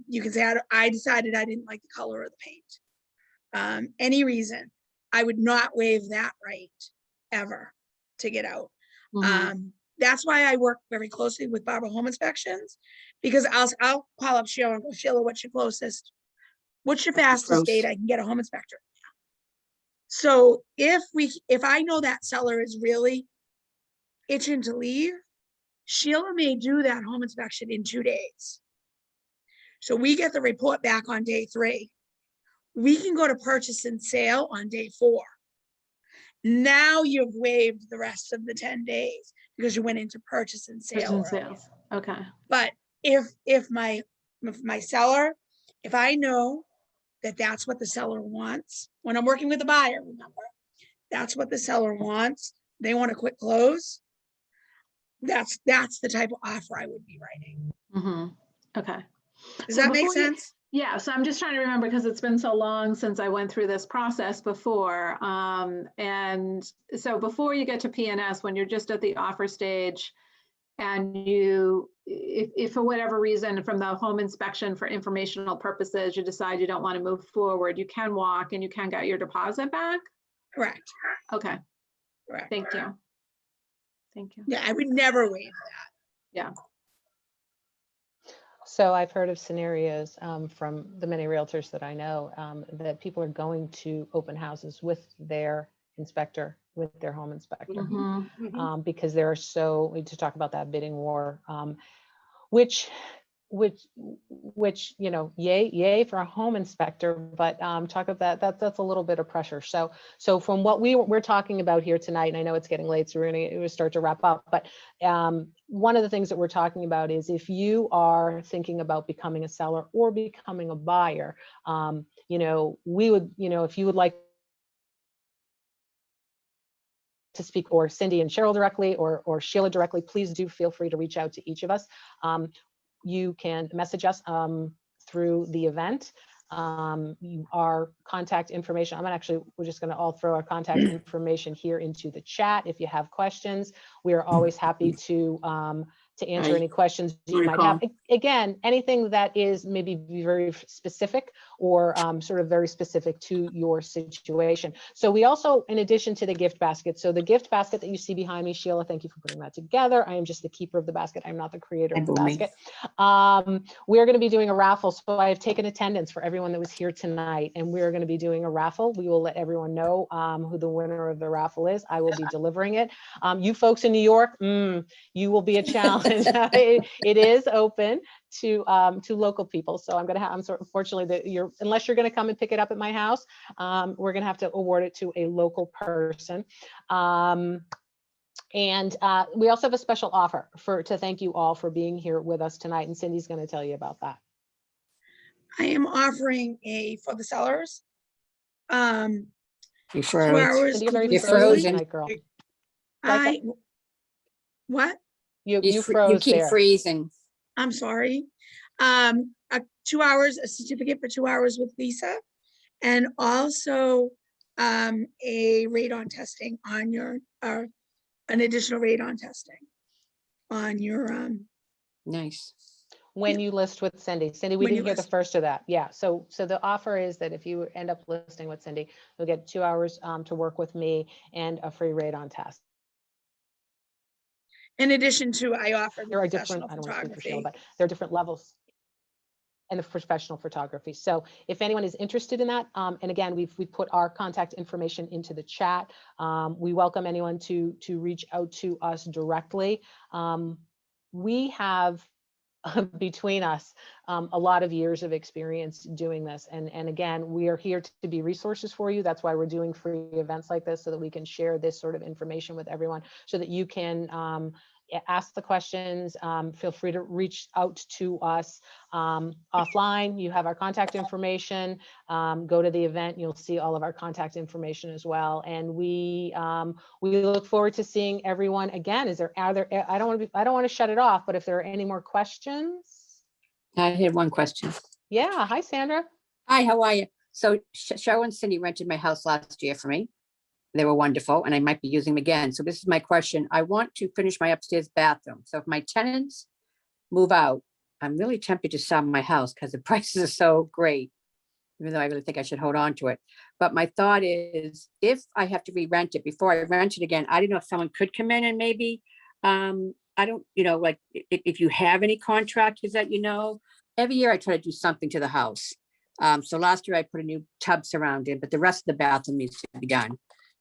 You can say, I decided I didn't like the color of the paint. Any reason, I would not waive that right ever to get out.
Mhm.
That's why I work very closely with Barber Home Inspections, because I'll call up Sheila and go, Sheila, what's your fastest
Gross.
date I can get a home inspector? So if I know that seller is really itching to leave, Sheila may do that home inspection in 2 days. So we get the report back on day 3. We can go to purchase and sale on day 4. Now you've waived the rest of the 10 days because you went into purchase and sale.
Purchase and
earlier.
sales. Okay.
But if my seller, if I know that that's what the seller wants, when I'm working with a buyer, remember, that's what the seller wants. They want a quick close. That's the type of offer I would be writing.
Mhm. Okay.
Does
So
that make
before you-
sense?
Yeah, so I'm just trying to remember because it's been so long since I went through this process before. And so before you get to PNS, when you're just at the offer stage and if for whatever reason from the home inspection for informational purposes, you decide you don't want to move forward, you can walk and you can get your deposit back?
Correct.
Okay,
Correct.
thank you. Thank you.
Yeah, I would never waive that.
Yeah.
So I've heard of scenarios from the many realtors that I know that people are going to open houses with their inspector, with their home inspector,
Mhm.
because there are so, to talk about that bidding war, which, you know, yay for a home inspector, but talk about that's a little bit of pressure. So from what we're talking about here tonight, and I know it's getting late, so we're going to start to wrap up, but one of the things that we're talking about is if you are thinking about becoming a seller or becoming a buyer, you know, we would, you know, if you would like to speak, or Cindy and Cheryl directly, or Sheila directly, please do feel free to reach out to each of us. You can message us through the event. Our contact information, we're just going to all throw our contact information here into the chat. If you have questions, we are always happy to answer any questions you might have. Again, anything that is maybe very specific or sort of very specific to your situation. So we also, in addition to the gift basket, so the gift basket that you see behind me, Sheila, thank you for putting that together. I am just the keeper of the basket. I'm not the creator of the basket. We're going to be doing a raffle. So I have taken attendance for everyone that was here tonight, and we're going to be doing a raffle. We will let everyone know who the winner of the raffle is. I will be delivering it. You folks in New York, you will be a challenge. It is open to local people. So I'm gonna have, I'm sort of fortunately that unless you're gonna come and pick it up at my house, we're gonna have to award it to a local person. And we also have a special offer to thank you all for being here with us tonight. And Cindy's gonna tell you about that.
I am offering for the sellers.
You
2
froze.
hours.
Cindy, you're very
You're
frozen
frozen.
tonight, girl.
What?
You
You
froze
keep
there.
freezing.
I'm sorry. 2 hours, a certificate for 2 hours with Lisa, and also a radon testing on your, an additional radon testing on your,
Nice.
When you list with Cindy. Cindy, we
When you
didn't hear the
list.
first of that. Yeah, so the offer is that if you end up listing with Cindy, you'll get 2 hours to work with me and a free radon test.
in addition to, I offer the
There are different,
professional
I don't want to speak for Sheila,
photography.
but there are different levels and the professional photography. So if anyone is interested in that, and again, we put our contact information into the chat. We welcome anyone to reach out to us directly. We have between us a lot of years of experience doing this, and again, we are here to be resources for you. That's why we're doing free events like this, so that we can share this sort of information with everyone, so that you can ask the questions. Feel free to reach out to us offline. You have our contact information. Go to the event, you'll see all of our contact information as well. And we look forward to seeing everyone again. I don't want to shut it off, but if there are any more questions.
I had one question.
Yeah, hi Sandra.
Hi, how are you? So Cheryl and Cindy rented my house last year for me. They were wonderful, and I might be using them again. So this is my question. I want to finish my upstairs bathroom. So if my tenants move out, I'm really tempted to sell my house because the prices are so great, even though I really think I should hold on to it. But my thought is, if I have to re-rent it, before I rent it again, I don't know if someone could come in and maybe, I don't, like if you have any contractors that, every year I try to do something to the house. So last year I put a new tub surrounded, but the rest of the bathroom needs to be done.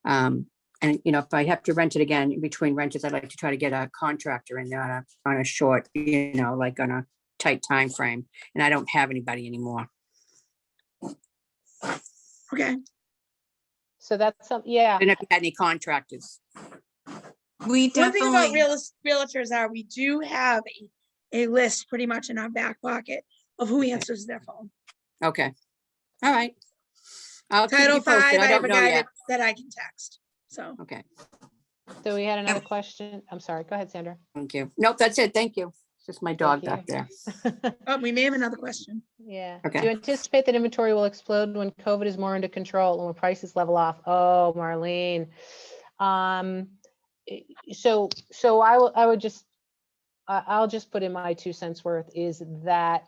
And if I have to rent it again, in between renters, I'd like to try to get a contractor in there on a short, like on a tight time frame. And I don't have anybody anymore.
Okay,
So that's yeah.
I don't know if you had any contractors.
We
one thing about
definitely,
realtors are, we do have a list pretty much in our back pocket of who answers their phone.
Okay. All right. I'll keep
Title
you posted.
V, I
I
have
don't
a
know
guy
yet.
that I can text, so.
Okay.
So we had another question. I'm sorry. Go ahead, Sandra.
Thank you. Nope, that's it. Thank you. It's just my dog
Thank
back there.
Oh, we may have another question.
Yeah.
Okay.
Do you anticipate that inventory will explode when COVID is more under control and when prices level off? Oh, Marlene. So I'll just put in my 2 cents worth is that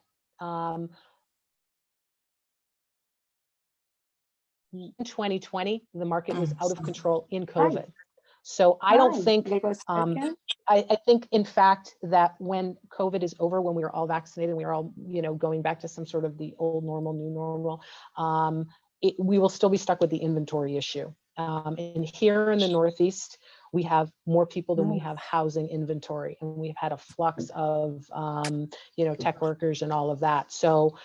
in 2020, the market was out of control in COVID. So I don't think, I think in fact that when COVID is over, when we are all vaccinated, we are all, going back to some sort of the old normal, new normal, we will still be stuck with the inventory issue. And here in the Northeast, we have more people than we have housing inventory, and we've had a flux of, tech workers and all of that. So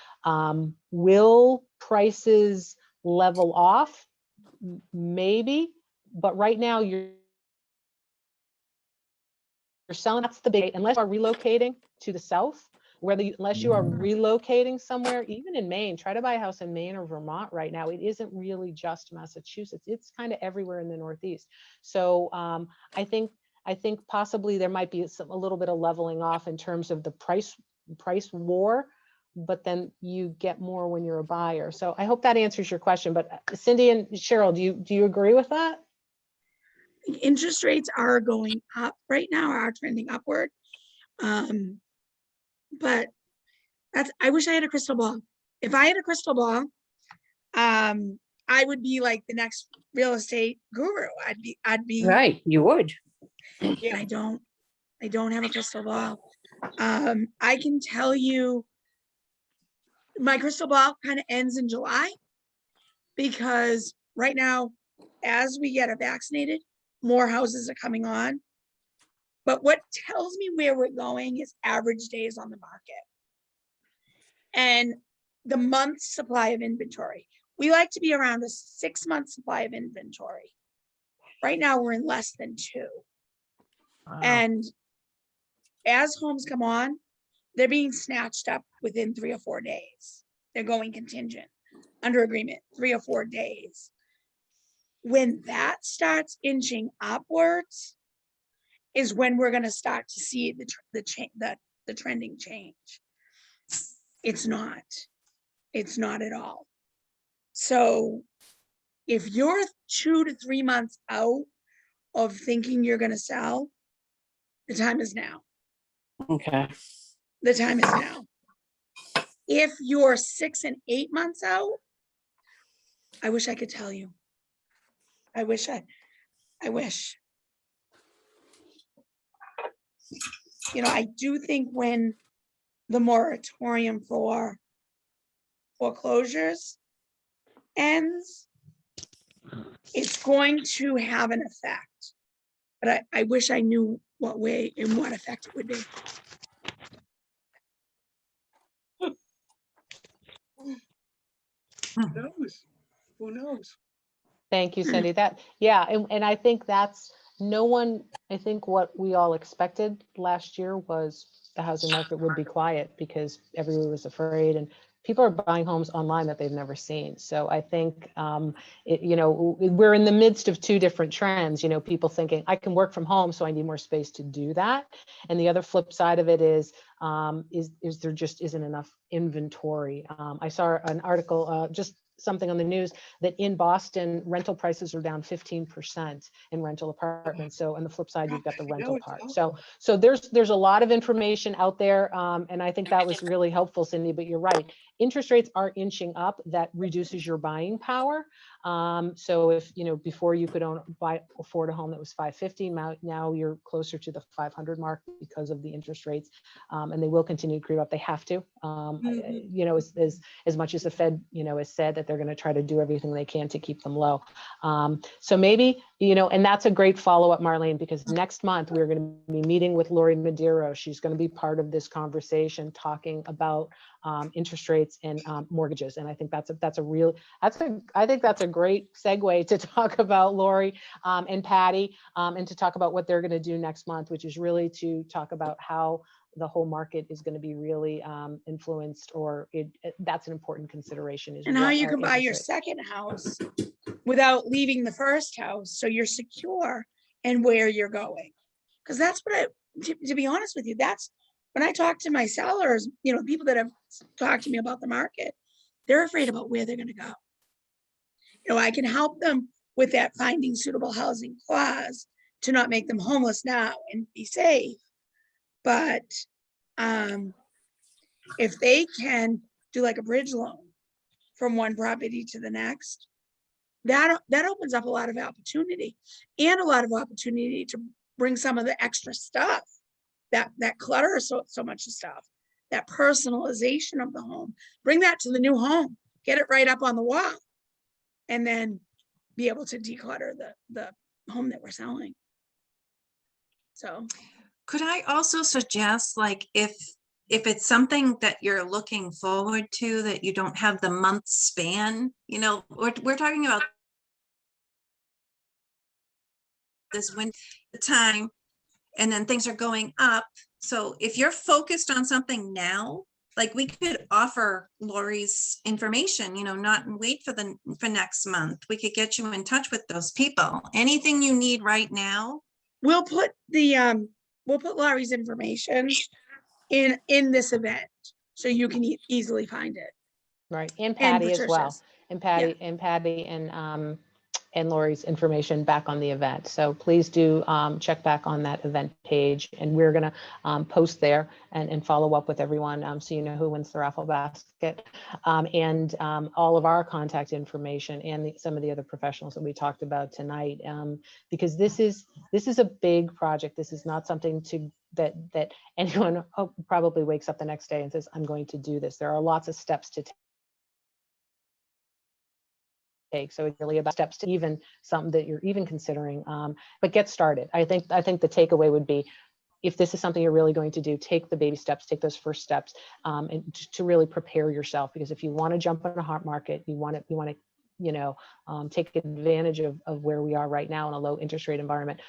will prices level off? Maybe, but right now you're selling. That's the big, unless you are relocating to the south, unless you are relocating somewhere, even in Maine, try to buy a house in Maine or Vermont right now. It isn't really just Massachusetts. It's kind of everywhere in the Northeast. So I think possibly there might be a little bit of leveling off in terms of the price war, but then you get more when you're a buyer. So I hope that answers your question. But Cindy and Cheryl, do you agree with that?
Interest rates are going up right now, are trending upward. But I wish I had a crystal ball. If I had a crystal ball, I would be like the next real estate guru. I'd be
Right, you would.
I don't have a crystal ball. I can tell you my crystal ball kind of ends in July, because right now, as we get vaccinated, more houses are coming on. But what tells me where we're going is average days on the market and the month's supply of inventory. We like to be around a 6-month supply of inventory. Right now, we're in less than 2.
Wow.
And as homes come on, they're being snatched up within 3 or 4 days. They're going contingent under agreement, 3 or 4 days. When that starts inching upwards is when we're going to start to see the trending change. It's not at all. So if you're 2 to 3 months out of thinking you're going to sell, the time is now.
Okay.
The time is now. If you're 6 and 8 months out, I wish I could tell you. I wish. You know, I do think when the moratorium for foreclosures ends, it's going to have an effect. But I wish I knew what way and what effect it would be.
Who knows? Who knows?
Thank you, Cindy. And I think that's I think what we all expected last year was the housing market would be quiet because everyone was afraid and people are buying homes online that they've never seen. So I think, we're in the midst of 2 different trends, people thinking I can work from home, so I need more space to do that. And the other flip side of it is there just isn't enough inventory. I saw an article, just something on the news that in Boston, rental prices are down 15% in rental apartments. So on the flip side, you've got the rental part. So there's a lot of information out there. And I think that was really helpful, Cindy, but you're right. Interest rates are inching up. That reduces your buying power. So if, before you could afford a home that was $550, now you're closer to the 500 mark because of the interest rates. And they will continue to creep up. They have to, as much as the Fed, has said that they're going to try to do everything they can to keep them low. So maybe, and that's a great follow-up, Marlene, because next month we're going to be meeting with Lori Madero. She's going to be part of this conversation talking about interest rates and mortgages. And I think that's a great segue to talk about Lori and Patty and to talk about what they're going to do next month, which is really to talk about how the whole market is going to be really influenced, or that's an important consideration.
And how you can buy your second house without leaving the first house, so you're secure in where you're going. Because that's what to be honest with you, that's when I talk to my sellers, people that have talked to me about the market, they're afraid about where they're going to go. I can help them with that finding suitable housing clause to not make them homeless now and be safe. But if they can do like a bridge loan from one property to the next, that opens up a lot of opportunity and a lot of opportunity to bring some of the extra stuff that clutter so much stuff, that personalization of the home, bring that to the new home, get it right up on the wall, and then be able to declutter the home that we're selling. So
could I also suggest, like, if it's something that you're looking forward to, that you don't have the month span, we're talking about this winter time, and then things are going up. So if you're focused on something now, like, we could offer Lori's information, not wait for next month. We could get you in touch with those people. Anything you need right now.
We'll put Lori's information in this event, so you can easily find it.
Right, and Patty as well,
Patricia's.
and Patty and Lori's information back on the event. So please do check back on that event page, and we're going to post there and follow up with everyone so you know who wins the raffle basket, and all of our contact information and some of the other professionals that we talked about tonight, because this is a big project. This is not something that anyone probably wakes up the next day and says, I'm going to do this. There are lots of steps to take. So it's really about steps to even something that you're even considering, but get started. I think the takeaway would be if this is something you're really going to do, take the baby steps, take those first steps, and to really prepare yourself. Because if you want to jump on a hot market, you want to, you know, take advantage of where we are right now in a low interest rate environment.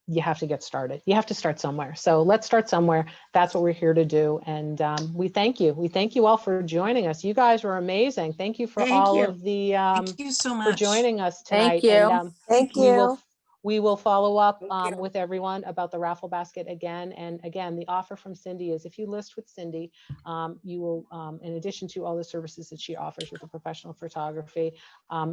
You have to get started. You have to start somewhere. So let's start somewhere. That's what we're here to do. And we thank you. We thank you all for joining us. You guys were amazing. Thank you for
Thank
all
you.
of the
Thank you so
for
much.
joining us tonight.
Thank you.
And
Thank
we will follow up
Thank you.
with everyone about the raffle basket again. And again, the offer from Cindy is if you list with Cindy, you will, in addition to all the services that she offers with the professional photography,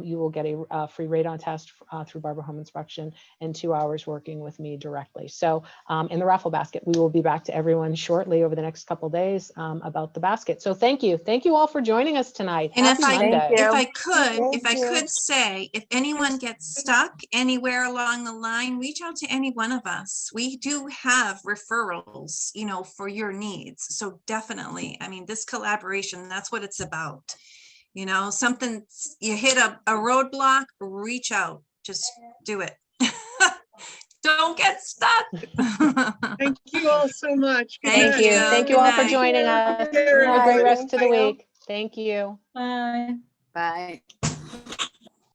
you will get a free radon test through Barber Home Inspection and 2 hours working with me directly. So in the raffle basket, we will be back to everyone shortly over the next couple of days about the basket. So thank you. Thank you all for joining us tonight.
And
Happy Monday.
if I
Thank you.
could say, if anyone gets stuck anywhere along the line, reach out to any one of us. We do have referrals, you know, for your needs. So definitely, I mean, this collaboration, that's what it's about. You know, something, you hit a roadblock, reach out, just do it. Don't get stuck.
Thank you all so much. Good
Thank
night.
you.
Thank you
Good
all for
night.
joining us.
Care,
Have a great
everybody.
rest of the
Thank you.
week. Thank you.
Bye.
Bye.